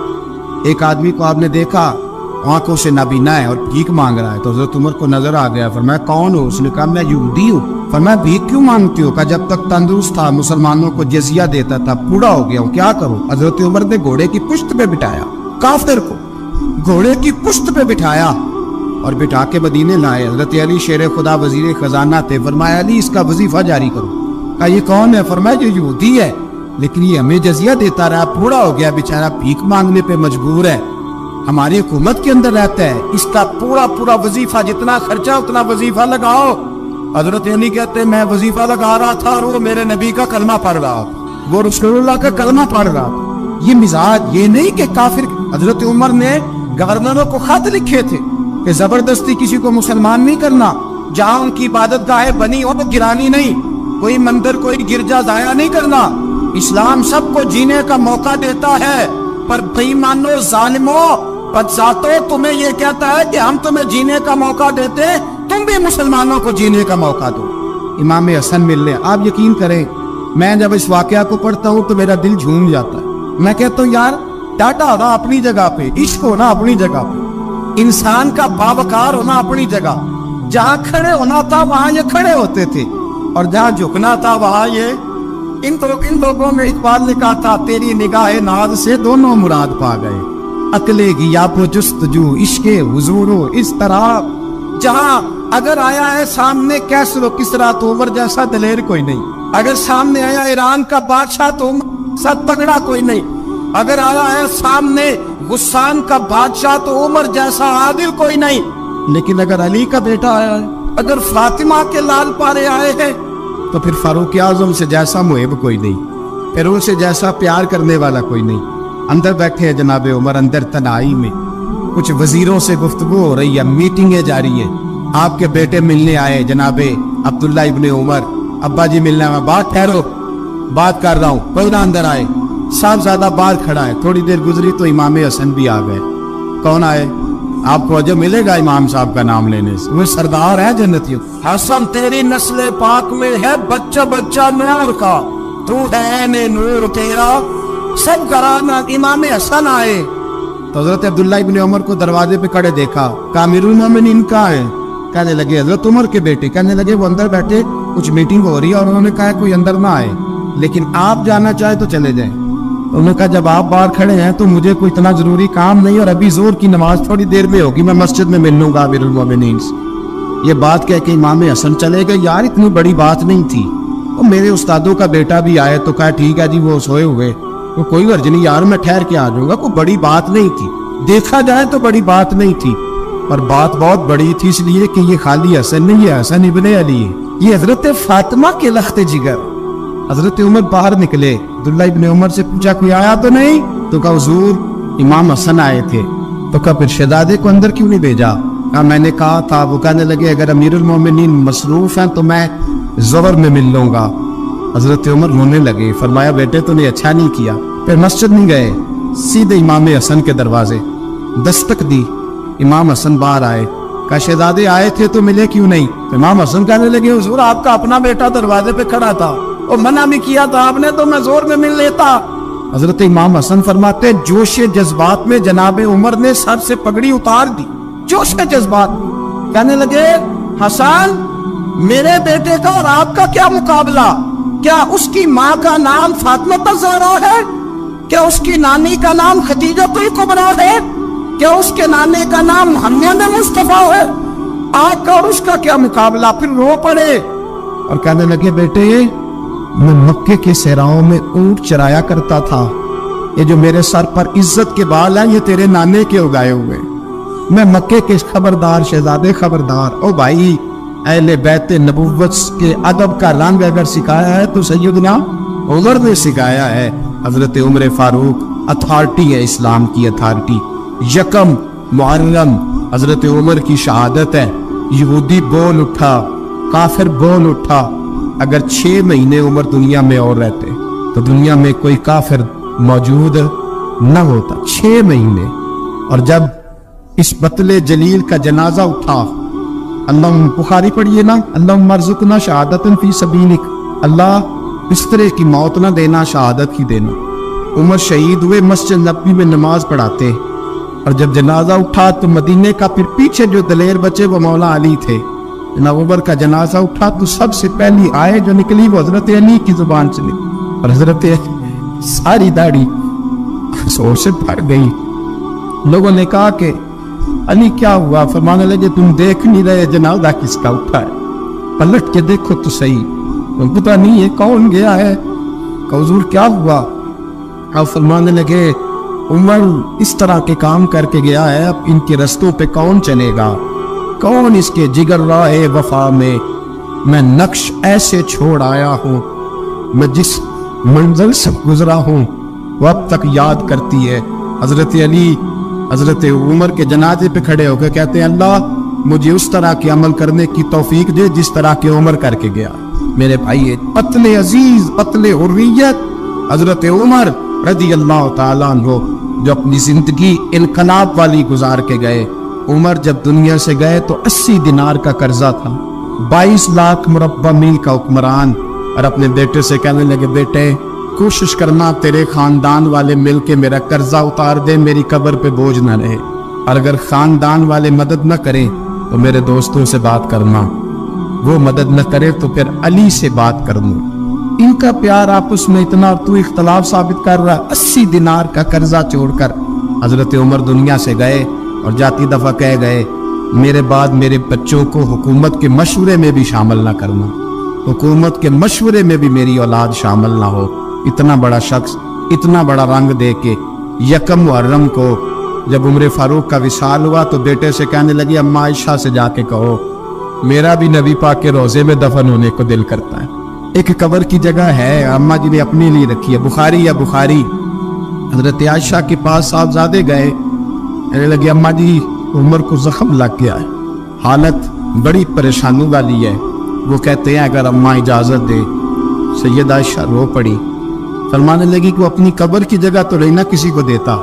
ایک آدمی کو آپ نے دیکھا آنکھوں سے نابینا ہے اور بھیک مانگ رہا ہے, تو حضرت عمر کو نظر آ گیا. فرمایا کون ہو؟ اس نے کہا میں یہودی ہوں. فرمایا بھیک کیوں مانگتی ہو؟ کہا جب تک تندرست تھا مسلمانوں کو جزیہ دیتا تھا, بوڑھا ہو گیا ہوں کیا کروں. حضرت عمر نے گھوڑے کی پشت پہ بٹھایا, کافر کو گھوڑے کی پشت پہ بٹھایا اور بٹھا کے مدینے لائے. حضرت علی شیر خدا وزیر خزانہ تھے. فرمایا علی اس کا وظیفہ جاری کرو. کہا یہ کون ہے؟ فرمایا یہ یہودی ہے لیکن یہ ہمیں جزیہ دیتا رہا, بوڑھا ہو گیا بیچارہ, بھیک مانگنے پہ مجبور ہے, ہماری حکومت کے اندر رہتا ہے, اس کا پورا وظیفہ جتنا خرچہ اتنا وظیفہ لگاؤ. حضرت علی کہتے ہیں میں وظیفہ لگا رہا تھا اور وہ میرے نبی کا کلمہ پڑھ رہا, وہ رسول اللہ کا کلمہ پڑھ رہا. یہ مزاج یہ نہیں کہ کافر. حضرت عمر نے گورنروں کو خط لکھے تھے کہ زبردستی کسی کو مسلمان نہیں کرنا, جہاں ان کی عبادت گاہیں بنی ہو تو گرانی نہیں, کوئی مندر کوئی گرجا ضائع نہیں کرنا. اسلام سب کو جینے کا موقع دیتا ہے, پر بے ایمانو ظالمو بدذاتو تمہیں یہ کہتا ہے کہ ہم تمہیں جینے کا موقع دیتے, تم بھی مسلمانوں کو جینے کا موقع دو. امام حسن ملنے, آپ یقین کریں میں جب اس واقعہ کو پڑھتا ہوں تو میرا دل جھوم جاتا ہے. میں کہتا ہوں یار ڈاٹا ہونا اپنی جگہ پہ, عشق ہونا اپنی جگہ پہ, انسان کا باوقار ہونا اپنی جگہ. جہاں کھڑے ہونا تھا وہاں یہ کھڑے ہوتے تھے, اور جہاں جھکنا تھا وہاں یہ. ان لوگوں میں اقبال نے کہا تھا تیری نگاہ ناز سے دونوں مراد پا گئے, عقلے گیاب و جستجو عشق حضور و اس طرح. جہاں اگر آیا ہے سامنے کیسر و کسرا تو عمر جیسا دلیر کوئی نہیں, اگر سامنے آیا ایران کا بادشاہ تو عمر سا تگڑا کوئی نہیں, اگر آیا ہے سامنے गुस्सान का बादशाह तो उमर जैसा आदिल कोई नहीं, लेकिन अगर अली का बेटा आया है, अगर फातिमा के लाल पारे आए हैं, तो फिर फारूक आजम से जैसा मुहिब कोई नहीं, फिर उनसे जैसा प्यार करने वाला कोई नहीं। अंदर बैठे हैं जनाबे उमर, अंदर तनाई में कुछ वजीरों से गुफ्तगू हो रही है, मीटिंगें जारी है। आपके बेटे मिलने आए जनाबे अब्दुल्ला इब्ने उमर, अब्बा जी मिलने में, बात ठहरो, बात कर रहा हूँ, कोई ना अंदर आए। साहबजादा बाहर खड़ा है। थोड़ी देर गुजरी तो इमाम हसन भी आ गए। कौन आए? आपको अजब मिलेगा इमाम साहब का नाम लेने से, वो सरदार है जन्नतियों। हसन तेरी नस्ल पाक में है बच्चा बच्चा नूर का, तू है ने नूर तेरा सब कराना। इमाम हसन आए तो हजरत अब्दुल्ला इब्ने उमर को दरवाजे पे खड़े देखा, कहा अमीरुल मोमिनीन कहाँ है? कहने लगे हजरत उमर के बेटे। कहने लगे वो अंदर बैठे, कुछ मीटिंग हो रही है और उन्होंने कहा कोई अंदर ना आए, लेकिन आप जाना चाहे तो चले जाएं। उन्होंने कहा जब आप बाहर खड़े हैं तो मुझे कोई इतना जरूरी काम नहीं, और अभी जोर की नमाज थोड़ी देर में होगी, मैं मस्जिद में मिल लूंगा अमीरुल मोमिनीन से। ये बात कह के इमाम हसन चले गए। यार इतनी बड़ी बात नहीं थी, और मेरे उस्तादों का बेटा भी आए तो कहा ठीक है जी वो सोए हुए, तो कोई अर्ज नहीं यार, मैं ठहर के आ जाऊंगा, कोई बड़ी बात नहीं थी। देखा जाए तो बड़ी बात नहीं थी, पर बात बहुत बड़ी थी, इसलिए कि ये खाली हसन नहीं है, हसन इब्ने अली है, ये हजरत फातिमा के लख्ते जिगर। हजरत उमर बाहर निकले, अब्दुल्ला इब्ने उमर से पूछा कोई आया तो नहीं? तो कहा हुजूर इमाम हसन आए थे। तो कहा फिर शहजादे को अंदर क्यों नहीं भेजा? कहा मैंने कहा था। वो कहने लगे अगर अमीरुल मोमिनीन मसरूफ हैं तो मैं ज़ोहर में मिल लूंगा। हजरत उमर रोने लगे, फरमाया बेटे तूने अच्छा नहीं किया। फिर मस्जिद नहीं गए, सीधे इमाम हसन के दरवाजे दस्तक दी। इमाम हसन बाहर आए, कहा शहजादे आए थे तो मिले क्यों नहीं? तो इमाम हसन कहने लगे हुजूर आपका अपना बेटा दरवाजे पे खड़ा था और मना भी किया था आपने, तो मैं जोर में मिल लेता। हजरत इमाम हसन फरमाते जोश जज्बात में जनाबे उमर ने सर से पगड़ी उतार दी, जोश जज्बात। कहने लगे हसन मेरे बेटे का और आपका क्या मुकाबला? क्या उसकी माँ का नाम फातिमा ज़हरा है? क्या उसकी नानी का नाम खदीजा कुबरा है? क्या उसके नाने का नाम मोहम्मद मुस्तफा है? आपका और उसका क्या मुकाबला? फिर रो पड़े और कहने लगे बेटे मैं मक्के के सहराओं में ऊंट चराया करता था, ये जो मेरे सर पर इज्जत के बाल हैं ये तेरे नाने के उगाए हुए। मैं मक्के के खबरदार शहजादे खबरदार। ओ भाई अहले बैत नबुव्वत के अदब का रंग अगर सिखाया है तो सैयदना उमर ने सिखाया है। हजरत उमर फारूक अथॉरिटी है, इस्लाम की अथॉरिटी। यकम मुहर्रम हजरत उमर की शहादत है। यहूदी बोल उठा, काफिर बोल उठा। अगर 6 महीने उमर दुनिया में और रहते तो दुनिया में कोई काफिर मौजूद न होता। 6 महीने। और जब इस बतले जलील का जनाजा उठा, अल्लाह बुखारी पढ़िए ना, अल्लाह मरजुकना शहादतन फी सबीलिक, अल्लाह इस तरह की मौत ना देना, शहादत ही देना। उमर शहीद हुए, मस्जिद नबी में नमाज पढ़ाते, और जब जनाजा उठा तो मदीने का फिर पीछे जो दलेर बचे वो मौला अली थे। जनाब उमर का जनाजा उठा तो सबसे पहली आए जो निकली वो हजरत अली की जुबान से निकली, और हजरत सारी दाढ़ी जोर से भर गई। लोगों ने कहा कि अली क्या हुआ? फरमाने लगे तुम देख नहीं रहे जनाजा किसका उठा है, पलट के देखो तो सही। तो पता नहीं है कौन गया है। हुजूर क्या हुआ? अब फरमाने लगे उमर इस तरह के काम करके गया है, अब इनके रस्तों पे कौन चलेगा? कौन इसके जिगर राहे वफा में? मैं नक्श ऐसे छोड़ आया हूँ, मैं जिस मंजिल से गुजरा हूँ वो अब तक याद करती है। हजरत अली हजरत उमर के जनाजे पे खड़े होकर कहते हैं अल्लाह मुझे उस तरह के अमल करने की तौफीक दे जिस तरह के उमर करके गया। मेरे भाई पतले अजीज पतले हुर्रियत हजरत उमर रज़ी अल्लाह ताला अन्हु जो अपनी जिंदगी इनकलाब वाली गुजार के गए। उमर जब दुनिया से गए तो 80 दिनार का कर्जा था, 22 लाख मुरब्बा मील का हुक्मरान। और अपने बेटे से कहने लगे बेटे कोशिश करना तेरे खानदान वाले मिल के मेरा कर्जा उतार दे, मेरी कब्र पे बोझ न रहे। और अगर खानदान वाले मदद न करें तो मेरे दोस्तों से बात करना, वो मदद न करे तो फिर अली से बात कर लूं। इनका प्यार आपस में इतना, तू इख्तलाफ साबित कर रहा। 80 दिनार का कर्जा छोड़कर हजरत उमर दुनिया से गए और जाती दफा कह गए मेरे बाद मेरे बच्चों को हुकूमत के मशवरे में भी शामिल ना करना, हुकूमत के मशवरे में भी मेरी औलाद शामिल ना हो। इतना बड़ा शख्स इतना बड़ा रंग दे के यकम मुहर्रम को जब उम्र फारूक का विसाल हुआ तो बेटे से कहने लगी, अम्मा आयशा से जाके कहो मेरा भी नबी पाक के रोजे में दफन होने को दिल करता है। एक कब्र की जगह है अम्मा जी ने अपने लिए रखी है, बुखारी या बुखारी। हजरत आयशा के पास साहबजादे गए, कहने लगे अम्मा जी उमर को जख्म लग गया है, हालत बड़ी परेशानी वाली है। वो कहते हैं अगर अम्मा इजाजत दे। सैयद आयशा रो पड़ी, फरमाने लगी कि वो अपनी कब्र की जगह तो रहना किसी को देता,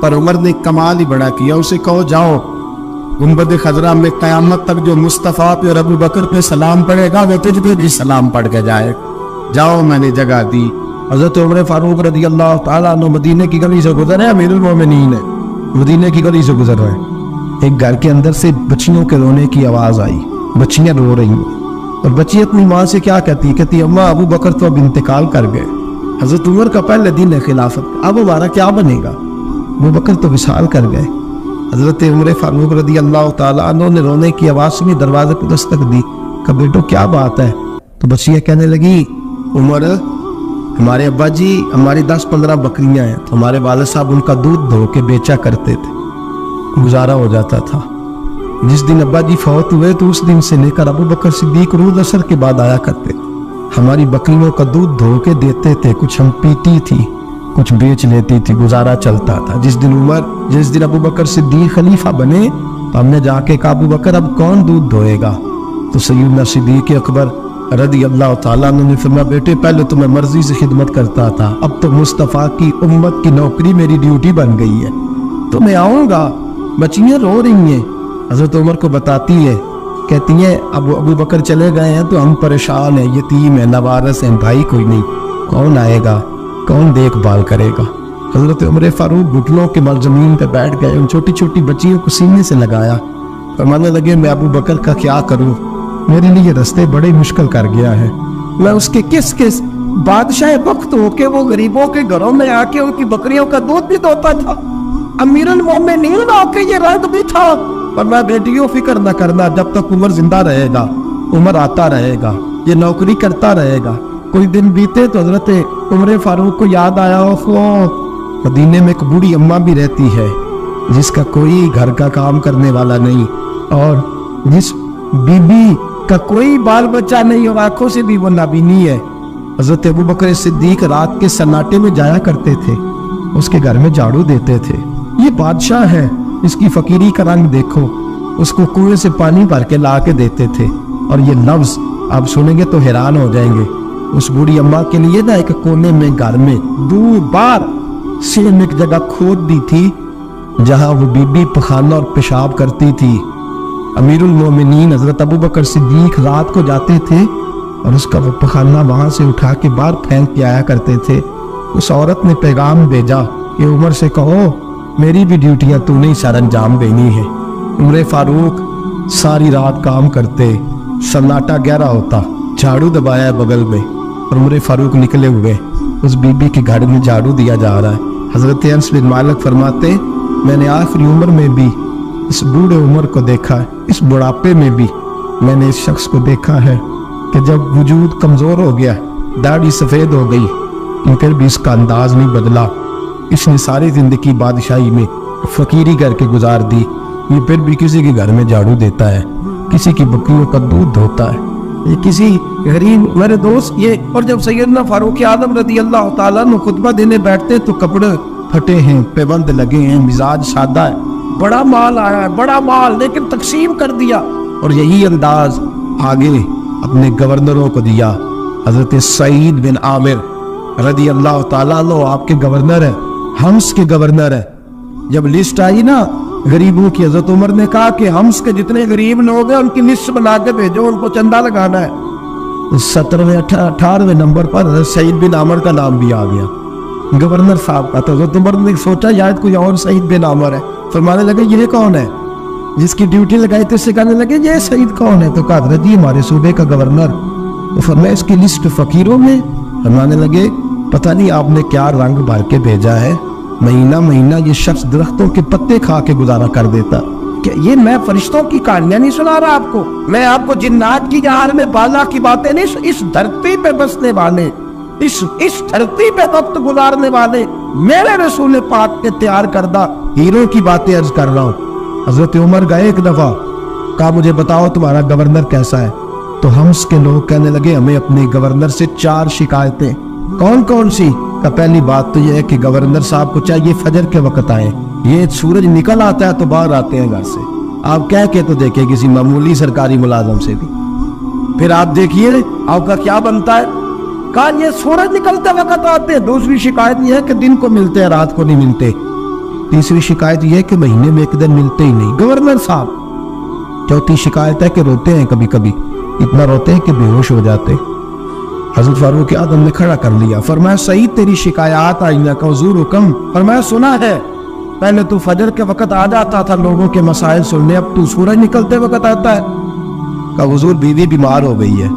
पर उमर ने कमाल ही बड़ा किया। उसे कहो जाओ गुंबद खजरा में क़यामत तक जो मुस्तफ़ा पे और अबू बकर पे सलाम पढ़ेगा वो तुझ पे भी सलाम पढ़ के जाए। जाओ मैंने जगह दी। हज़रत उमर फारूक रज़ी अल्लाह ताला अन्हु मदीने की गली से गुजरे, अमीरुल मोमिनीन है, मदीने की गली से गुजर रहे हैं। एक घर के अंदर से बच्चियों के रोने की आवाज़ आई, बच्चियाँ रो रही हैं और बच्ची अपनी माँ से क्या कहती अम्मा अबू बकर तो अब इंतकाल कर गए। हज़रत उमर का पहले दिन है खिलाफत, अब हमारा क्या बनेगा, अबू बकर तो विसाल कर गए। हज़रत उमर फारूक रज़ी अल्लाह ताला अन्हु ने रोने की आवाज़ सुनी, दरवाजे पर दस्तक दी, कहा बेटो क्या बात है। तो बच्चियाँ कहने लगी उमर हमारे अब्बा जी हमारी 10-15 बकरियां हैं, तो हमारे वालिद साहब उनका दूध धो के बेचा करते थे, गुजारा हो जाता था। जिस दिन अब्बा जी फौत हुए तो उस दिन से लेकर अबू बकर सिद्दीक रोज असर के बाद आया करते, हमारी बकरियों का दूध धो के देते थे, कुछ हम पीती थी कुछ बेच लेती थी, गुजारा चलता था। जिस दिन अबू बकर सिद्दीक खलीफा बने तो हमने जाके कहा अबू बकर अब कौन दूध धोएगा। तो सैयदना सिद्दीक अकबर रज़ी अल्लाह ताला अन्हु ने फरमाया बेटे पहले तो मैं मर्जी से खिदमत करता था, अब तो मुस्तफ़ा की उम्मत की नौकरी मेरी ड्यूटी बन गई है, तो मैं आऊँगा। बच्चियाँ रो रही हैं, हज़रत उमर को बताती है, कहती हैं अब अबू बकर चले गए हैं तो हम परेशान हैं, यतीम है, नवारस हैं, भाई कोई नहीं, कौन आएगा, कौन देखभाल करेगा। हज़रत उमर फारूक घुटनों के बल ज़मीन पे बैठ गए, उन छोटी छोटी बच्चियों को सीने से लगाया, फरमाने लगे मैं अबू बकर का क्या करूँ, मेरे लिए रास्ते बड़े मुश्किल कर गया है। मैं उसके किस बादशाह वक्त होके वो गरीबों के घरों में आके उनकी बकरियों का दूध भी धोता था, अमीरुल मोमिनीन आके ये रंग भी था। पर मैं बेटियों फिक्र न करना, जब तक उमर जिंदा रहेगा, उमर आता रहेगा, ये नौकरी करता रहेगा। कोई दिन बीते तो हजरत उमर फारूक को याद आया मदीने में एक बूढ़ी अम्मा भी रहती है जिसका कोई घर का काम करने वाला नहीं और जिस बीबी का कोई बाल बच्चा नहीं और आंखों से भी वो नाबीनी है। हजरत अबू बकर सिद्दीक रात के सन्नाटे में जाया करते थे, उसके घर में झाड़ू देते थे। ये बादशाह है, इसकी फकीरी का रंग देखो, उसको कुएं से पानी भर के ला के देते थे। और ये लफ्ज आप सुनेंगे तो हैरान हो जाएंगे। उस बूढ़ी अम्मा के लिए ना एक कोने में घर में दूर बार सेम एक जगह खोद दी थी जहां वो बीबी पखाना और पेशाब करती थी। अमीरुल मोमिनीन हजरत अबू बकर सिद्दीक रात को जाते थे और उसका वो पखाना वहां से उठा के बाहर फेंक के आया करते थे। उस औरत ने पैगाम भेजा कि उमर से कहो मेरी भी ड्यूटियां तूने ही सर अंजाम देनी है। उमर फारूक सारी रात काम करते, सन्नाटा गहरा होता, झाड़ू दबाया बगल में और उमर फारूक निकले हुए उस बीबी के घर में झाड़ू दिया जा रहा है। हजरत अनस बिन मालिक फरमाते मैंने आखिरी उम्र में भी इस बूढ़े उमर को देखा है, इस बुढ़ापे में भी मैंने इस शख्स को देखा है कि जब वजूद कमजोर हो गया, दाढ़ी सफेद हो गई, लेकिन फिर भी इसका अंदाज नहीं बदला। इसने सारी जिंदगी बादशाही में फकीरी करके गुजार दी, ये फिर भी किसी के घर में झाड़ू देता है, किसी की बकरियों का दूध धोता है, ये किसी गरीब मेरे दोस्त ये। और जब सैयदना फारूक आजम रज़ी अल्लाह ताला अन्हु खुतबा देने बैठते तो कपड़े फटे हैं, पैबंद लगे हैं, मिजाज सादा है, बड़ा माल आया है, बड़ा माल, लेकिन तकसीम कर दिया। और यही अंदाज आगे अपने गवर्नरों को दिया। हजरत सईद बिन आमिर रज़ी अल्लाह ताला अन्हु आपके गवर्नर है, हम्स के गवर्नर है। जब लिस्ट आई ना गरीबों की, हजरत उमर ने कहा कि हम्स के जितने गरीब लोग हैं उनकी लिस्ट बना के भेजो, उनको चंदा लगाना है। 17वें 18वें नंबर पर सईद बिन आमिर का नाम भी आ गया, गवर्नर साहब का। तो हजरत उमर ने सोचा शायद कोई और सईद बिन आमिर है, फरमाने लगे ये कौन है जिसकी ड्यूटी लगाई थी, इससे कहने लगे ये सईद कौन है। तो कहा हजरत जी हमारे सूबे का गवर्नर। तो फरमाया इसकी लिस्ट फकीरों में, फरमाने लगे पता नहीं आपने क्या रंग भर के भेजा है, महीना महीना ये शख्स दरख्तों के पत्ते खा के गुजारा कर देता। क्या ये मैं फरिश्तों की कहानियां नहीं सुना रहा आपको, मैं आपको जिन्नात की जहार में बाला की बातें नहीं, इस धरती पे बसने वाले, इस धरती पे वक्त गुजारने वाले मेरे रसूल पाक के तैयार करदा हीरो की बातें अर्ज कर रहा हूँ। हजरत उमर गए एक दफा, कहा मुझे बताओ तुम्हारा गवर्नर कैसा है। तो हम्स के लोग कहने लगे हमें अपने गवर्नर से 4 शिकायतें। कौन कौन सी? का पहली बात तो यह है कि गवर्नर साहब को चाहिए फजर के वक्त आए, ये सूरज निकल आता है तो बाहर आते हैं घर से। आप कह के तो देखिए किसी मामूली सरकारी मुलाजम से भी, फिर आप देखिए आपका क्या बनता है। कहा ये सूरज निकलते वक्त आते हैं। दूसरी शिकायत यह है कि दिन को मिलते हैं रात को नहीं मिलते। तीसरी शिकायत यह है कि महीने में एक दिन मिलते ही नहीं गवर्नर साहब। चौथी शिकायत है कि रोते हैं, कभी कभी इतना रोते हैं कि बेहोश हो जाते। हजरत फारूक आदम ने खड़ा कर लिया, फरमाया सही तेरी शिकायत आईना का हुजूर हुक्म। फरमाया सुना है पहले तू फजर के वक्त आ जाता था लोगों के मसाइल सुनने, अब तू सूरज निकलते वक्त आता है। का हुजूर बीवी बीमार हो गई है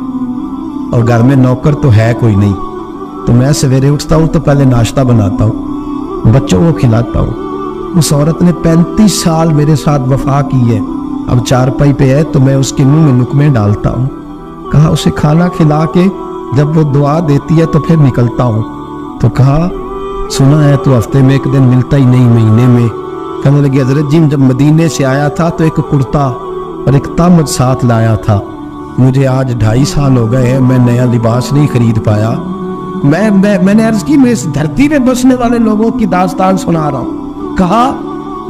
और घर में नौकर तो है कोई नहीं, तो मैं सवेरे उठता हूँ तो पहले नाश्ता बनाता हूँ, बच्चों को खिलाता हूँ। उस औरत ने 35 साल मेरे साथ वफा की है, अब चारपाई पे है तो मैं उसके मुंह में नुकमे डालता हूँ। कहा उसे खाना खिला के जब वो दुआ देती है तो फिर निकलता हूँ। तो कहा सुना है तो हफ्ते में एक दिन मिलता ही नहीं, महीने में। कहने लगे हजरत जी जब मदीने से आया था तो एक कुर्ता और एक तामद साथ लाया था, मुझे आज 2.5 साल हो गए हैं, मैं नया लिबास नहीं खरीद पाया। मैंने अर्ज की मैं इस धरती में बसने वाले लोगों की दास्तान सुना रहा हूँ। कहा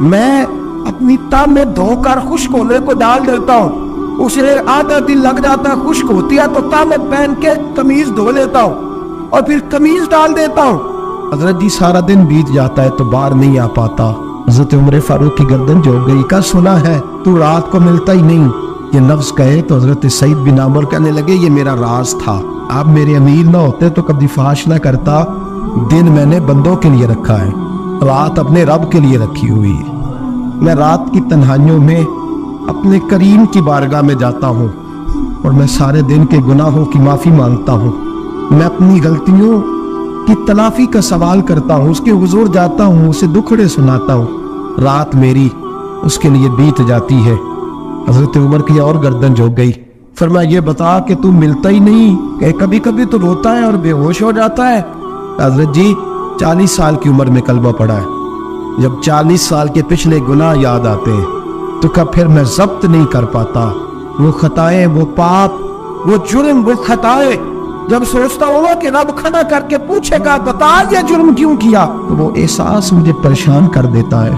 मैं अपनी ताब में धोकर खुश्क होने को डाल देता हूँ, उसे आधा दिन लग जाता है, खुश्क होती है तो तामद पहन के कमीज धो लेता हूँ और फिर कमीज डाल देता हूँ। हजरत जी सारा दिन बीत जाता है तो बाहर नहीं आ पाता। हजरत उमर फारूक की गर्दन झुक गई। का सुना है तू रात को मिलता ही नहीं। ये लफ्ज कहे तो हजरत सईद बिन आमर कहने लगे ये मेरा राज था, आप मेरे अमीर ना होते तो कभी फाश ना करता। दिन मैंने बंदों के लिए रखा है, रात अपने रब के लिए रखी हुई है। मैं रात की तन्हाइयों में अपने करीम की बारगाह में जाता हूँ और मैं सारे दिन के गुनाहों की माफी मांगता हूँ। मैं अपनी गलतियों की तलाफी का सवाल करता हूँ, उसके हुजूर जाता हूँ, उसे दुखड़े सुनाता हूँ। रात मेरी उसके लिए बीत जाती है। हजरत उमर की और गर्दन झुक गई। फरमाया ये बता कि तू मिलता ही नहीं, कि कभी कभी तो रोता है और बेहोश हो जाता है। हजरत जी 40 साल की उम्र में कलमा पड़ा है, जब 40 साल के पिछले गुनाह याद आते हैं तो कब फिर मैं जब्त नहीं कर पाता। वो खताएं, वो पाप, वो जुर्म, वो खताएं जब सोचता हूँ कि रब खड़ा करके पूछेगा बता ये जुर्म क्यों किया, तो वो एहसास मुझे परेशान कर देता है।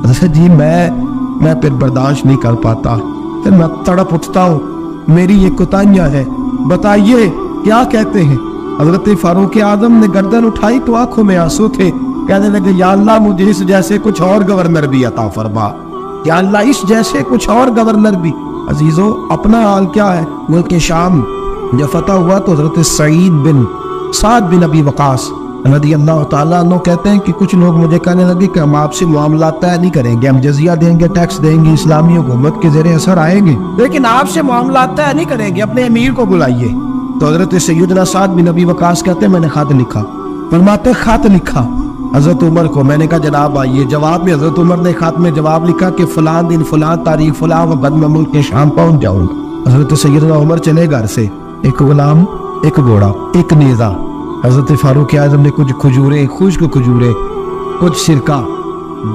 हजरत जी मैं फिर बर्दाश्त नहीं कर पाता, फिर मैं तड़प उठता हूँ, मेरी ये कोताहियां है, बताइए क्या कहते हैं। हजरत फारूक आदम ने गर्दन उठाई तो आंखों में आंसू थे। कहने लगे या अल्लाह मुझे इस जैसे कुछ और गवर्नर भी अता फरमा, या अल्लाह इस जैसे कुछ और गवर्नर भी। अजीजों अपना हाल क्या है। मुल्क शाम जब फतह हुआ तो हजरत साद बिन अबी वकास रज़ी अल्लाह ताला अन्हु कहते हैं कि कुछ लोग मुझे कहने लगे कि हम आपसे मामला तय नहीं करेंगे, हम जजिया देंगे, टैक्स देंगे, इस्लामी हुकूमत के ज़रिए असर आएंगे, लेकिन आपसे मामला तय नहीं करेंगे, अपने अमीर को बुलाइए। तो हजरत सैयदना साद बिन अबी वकास कहते हैं मैंने खत लिखा। फरमाते खत लिखा हजरत उमर को। मैंने कहा जनाब आइए। जवाब में हजरत उमर ने खत में जवाब लिखा कि फलां दिन फलां तारीख फलां वक्त में मुल्क के शाम पहुंच जाऊंगा। हजरत सैयदना उमर चले घर से, एक गुलाम, एक घोड़ा, एक नेजा। हजरत फारूक आज़म ने कुछ खजूरें, खुश्क खजूरें, कुछ सिरका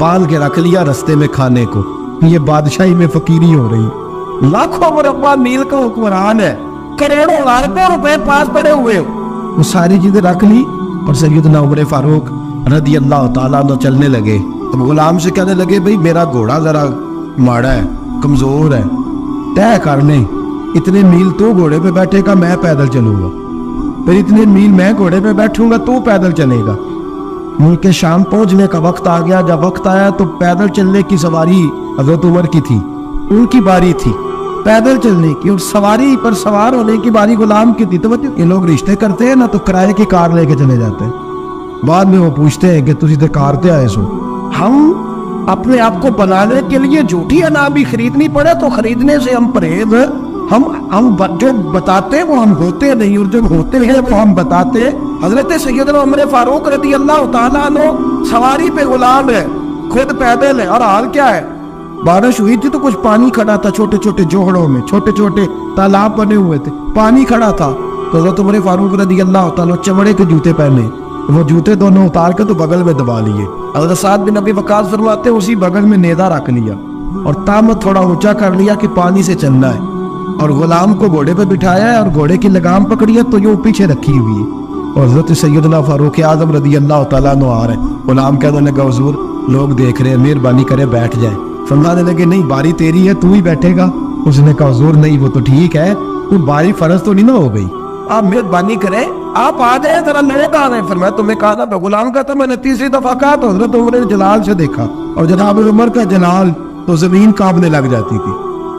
बाल के रख लिया रस्ते में खाने को। ये बादशाही में फकीरी हो रही। लाखों मुरब्बा मील का हुक्मरान है, करोड़ों लाखों रुपए पास पड़े हुए, वो सारी चीजें रख ली और सैयदना उमर फारूक रज़ी अल्लाह ताला अन्हु चलने लगे। तो गुलाम से कहने लगे भाई मेरा घोड़ा जरा माड़ा है, कमजोर है, तय कर ले इतने मील तू घोड़े पे बैठेगा, मैं पैदल चलूंगा, फिर इतने मील मैं घोड़े पे बैठूंगा, तू पैदल चलेगा। मुल्क शाम पहुंचने का वक्त आ गया। जब वक्त आया तो पैदल चलने की सवारी हजरत उमर की थी, उनकी बारी थी पैदल चलने की, और सवारी पर सवार होने की बारी गुलाम की थी। तो ये लोग रिश्ते करते हैं ना तो किराए की कार लेके चले जाते हैं, बाद में वो पूछते हैं कि तुझे तो कार ते आए सो। हम अपने आप को बनाने के लिए झूठी अनाज भी खरीदनी पड़े तो खरीदने से हम परहेज, हम जो बताते हैं वो हम होते नहीं, और जो होते हैं वो हम बताते। हजरत सैयदना उमर फारूक रज़ी अल्लाह ताला अन्हु सवारी पे गुलाम है, खुद पैदल है, और हाल क्या है बारिश हुई थी तो कुछ पानी खड़ा था, छोटे छोटे जोहड़ों में छोटे छोटे तालाब बने हुए थे, पानी खड़ा था। तो हजरत उमर फारूक रज़ी अल्लाह ताला चमड़े के जूते पहने, वो जूते दोनों उतार के तो बगल में दबा लिए। हज़रत साद बिन अबी वक़ास फरमाते उसी बगल में नेज़ा रख लिया और तामत थोड़ा ऊंचा कर लिया कि पानी से चलना है, और गुलाम को घोड़े पे बिठाया है और घोड़े की लगाम पकड़ी है तो यूं पीछे रखी हुई है। और हज़रत सैयदना फारूक आज़म रज़ी अल्लाह तआला अन्हु आ रहे हैं। गुलाम कहने लगा हुज़ूर लोग देख रहे हैं, मेहरबानी करे बैठ जाए। फरमाने लगे नहीं, बारी तेरी है, तू ही बैठेगा। उसने कहा हुज़ूर नहीं, वो तो ठीक है, वो बारी फर्ज तो नहीं ना हो गई, आप मेहरबानी करें, आप आ जाए, जरा लोग आ रहे हैं। फरमाया तुम्हें कहा था, गुलाम का था, मैंने तीसरी दफा कहा तो हज़रत उमर ने जलाल से देखा, और जनाब उमर का जलाल तो जमीन कांपने लग जाती थी।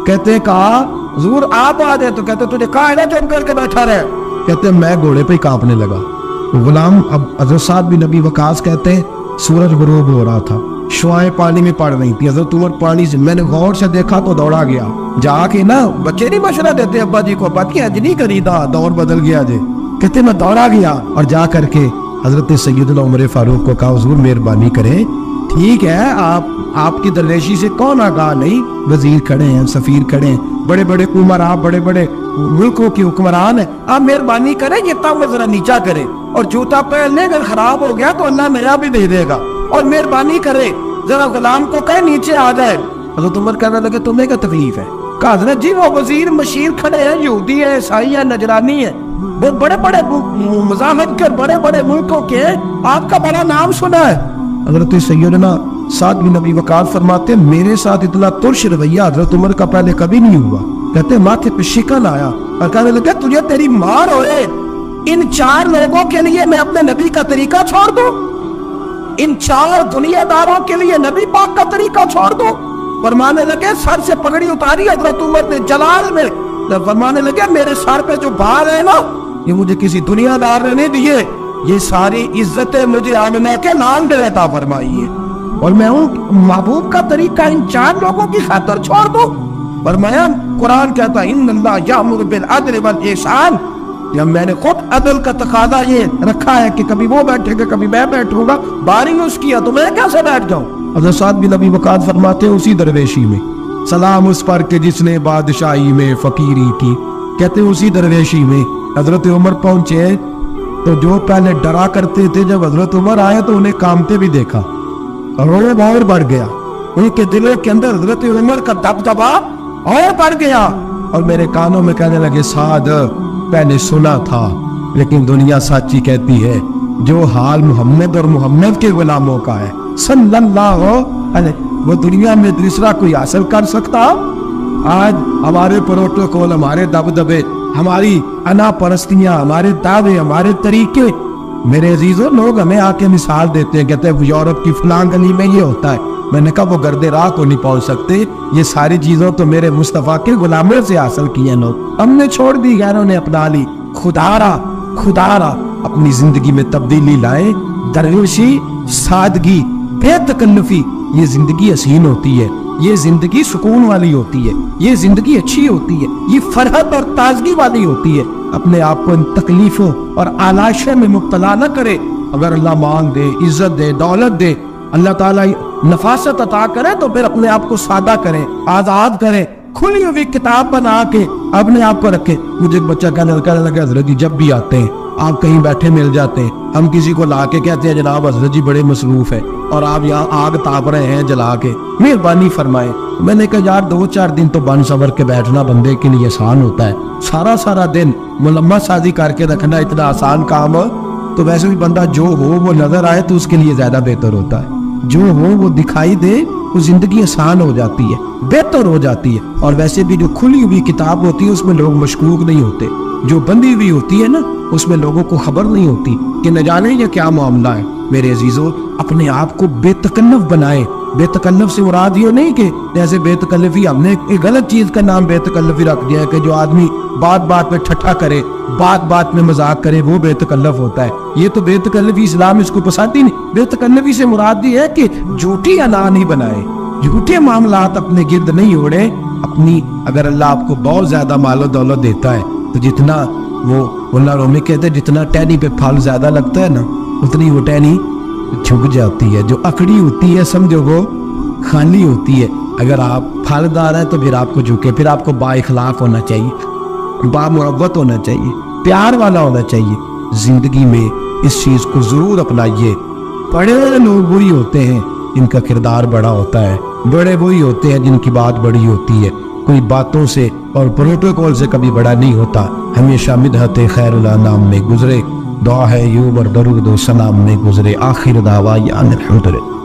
कहते हैं कहा हुज़ूर आप आ जाए, तो कहते तुझे कहा है ना चुप करके बैठा रहे। कहते मैं घोड़े पे ही कांपने लगा। गुलाम अब हज़रत साद बिन अबी वक़ास कहते हैं सूरज गुरूब हो रहा था, शुआएं पानी में पड़ रही थी। हज़रत उमर पानी से, मैंने गौर से देखा तो दौड़ा गया, जाके ना बच्चे नहीं मशवरा देते अब्बा जी को, अब्बा की आज नहीं करी था, दौर बदल गया जे। कहते मैं दौड़ा गया और जा करके हज़रत सैयदना उमर फारूक को कहा हुज़ूर मेहरबानी करें, ठीक है आपकी दरवेशी से कौन आगाह नहीं, वजीर खड़े हैं, सफीर खड़े हैं, बड़े बड़े उमरा, बड़े बड़े मुल्कों के हुक्मरान है, आप मेहरबानी करें ये ताव जरा नीचा करें, और जूता पहनने अगर खराब हो गया तो अल्लाह नया भी दे देगा, और मेहरबानी करे जरा गुलाम को कहे नीचे आ जाए। हज़रत उमर कहने लगे तुम्हें क्या तकलीफ है? कहा हज़रत जी वो वजीर मशीर खड़े हैं, यहूदी है, ईसाई है, नजरानी है, वो बड़े बड़े मज़ाहब के बड़े बड़े मुल्कों के, आपका बड़ा नाम सुना है। हज़रत सैयदना साद बिन अबी वक़ास फरमाते मेरे साथ इतना तुर्श रवैया हज़रत उमर का पहले कभी नहीं हुआ। कहते माथे पे शिकन आया और कहने लगे तुझे तेरी मार होए, इन 4 लोगों के लिए मैं अपने नबी का तरीका छोड़ दूं, इन 4 दुनियादारों के लिए नबी पाक का तरीका छोड़ दूं। फरमाने लगे सर से पगड़ी उतारी हज़रत उमर ने जलाल में, फरमाने लगे मेरे सर पे जो बाल है ना ये मुझे किसी दुनियादार ने नहीं दिए, ये सारी इज्जतें मुझे आमिना के नाम पे अता फरमाई है, और मैं हूँ महबूब का तरीका इन 4 लोगों की खातिर छोड़ दूं। फरमाया कुरान कहता है इन्नल्लाह यामुरु बिल अदल वल ihsan, जब मैंने खुद अदल का तकादा ये रखा है कि कभी वो बैठेगा कभी मैं बैठूंगा, बारी उसकी है तो मैं कैसे बैठ जाऊं। हज़रत साद बिन अबी वक़ास फरमाते हैं उसी दरवेशी में सलाम उस पर के जिसने बादशाही में फकीरी की। कहते उसी दरवेशी में हज़रत उमर पहुंचे तो जो पहले डरा करते थे जब हज़रत उमर आए तो उन्हें कामते भी देखा और उन्हें और बढ़ गया, उनके दिलों के अंदर हज़रत उमर का दबदबा और बढ़ गया, और मेरे कानों में कहने लगे साद पहले सुना था लेकिन दुनिया सच्ची कहती है, जो हाल मोहम्मद और मोहम्मद के गुलामों का है सल्लल्लाहु अलैहि, वो दुनिया में दूसरा कोई हासिल कर सकता। आज हमारे प्रोटोकॉल, हमारे दबदबे, हमारी अना परस्तियां, हमारे दावे, हमारे तरीके, मेरे अजीजों लोग हमें आके मिसाल देते हैं, कहते हैं यूरोप की फलां गली में ये होता है। मैंने कहा वो गर्दे राह को नहीं पहुंच सकते, ये सारी चीजों तो मेरे मुस्तफा के गुलामों से हासिल किए लोग, हमने छोड़ दी, गैरों ने अपना ली। खुदारा अपनी जिंदगी में तब्दीली लाए, दरवेशी, सादगी, बेतकल्लुफी, ये जिंदगी हसीन होती है, ये जिंदगी सुकून वाली होती है, ये जिंदगी अच्छी होती है, ये फरहत और ताजगी वाली होती है। अपने आप को इन तकलीफों और आलाशे में मुब्तला न करे। अगर अल्लाह मांग दे, इज्जत दे, दौलत दे, अल्लाह ताला नफासत अता करे तो फिर अपने आप को सादा करें, आजाद करें, खुली हुई किताब बना के अपने आप को रखे। मुझे एक बच्चा कहने लगा हज़रत जी जब भी आते हैं आप कहीं बैठे मिल जाते हैं, हम किसी को ला के कहते हैं जनाब हज़रत जी बड़े मसरूफ है और आप यहाँ आग ताप रहे हैं जला के, मेहरबानी फरमाए। मैंने कहा यार 2-4 दिन तो बन सवर के बैठना बंदे के लिए आसान होता है, सारा दिन मुलम्मा साजी करके रखना इतना आसान काम हो तो वैसे भी बंदा जो हो वो नजर आए तो उसके लिए ज्यादा बेहतर होता है, जो हो वो दिखाई दे वो जिंदगी आसान हो जाती है, बेहतर हो जाती है। और वैसे भी जो खुली हुई किताब होती है उसमें लोग मशकूक नहीं होते, जो बंदी हुई होती है ना उसमें लोगों को खबर नहीं होती कि न जाने ये क्या मामला है। मेरे अजीजों अपने आप को बेतकल्लफ बनाए। बेतकल्लफ से मुराद ये नहीं कि जैसे बेतकल्लफी हमने एक गलत चीज का नाम बेतकल्लफी रख दिया है कि जो आदमी बात में ठट्ठा करे, बात में मजाक करे वो बेतकल्लफ होता है। ये तो बेतकल्लफी इस्लाम इसको पसंद ही नहीं। बेतकल्लफी से मुराद ये है कि झूठी अना नहीं बनाए, झूठे मामलात अपने गिर्द नहीं ओढ़े। अपनी अगर अल्लाह आपको बहुत ज्यादा मालो दौलत देता है तो जितना वो मुल्ला रूमी कहते हैं जितना टहनी पे फल ज्यादा लगता है ना उतनी वो टहनी झुक जाती है, जो अकड़ी होती है समझो वो खाली होती है। अगर आप फलदार हैं तो फिर आपको झुके, फिर आपको बाइखलाक होना चाहिए, बामुरव्वत होना चाहिए, प्यार वाला होना चाहिए। जिंदगी में اس چیز کو ضرور اپنائیے. بڑے لوگ وہی ہوتے ہیں جن کا کردار بڑا ہوتا ہے، بڑے وہی ہوتے ہیں جن کی بات بڑی ہوتی ہے. کوئی باتوں سے اور پروٹوکول سے کبھی بڑا نہیں ہوتا. ہمیشہ مدحت خیر الانام میں گزرے، دعا ہے ایوب اور درود و سلام میں گزرے. آخر دعویٰ الحمدللہ.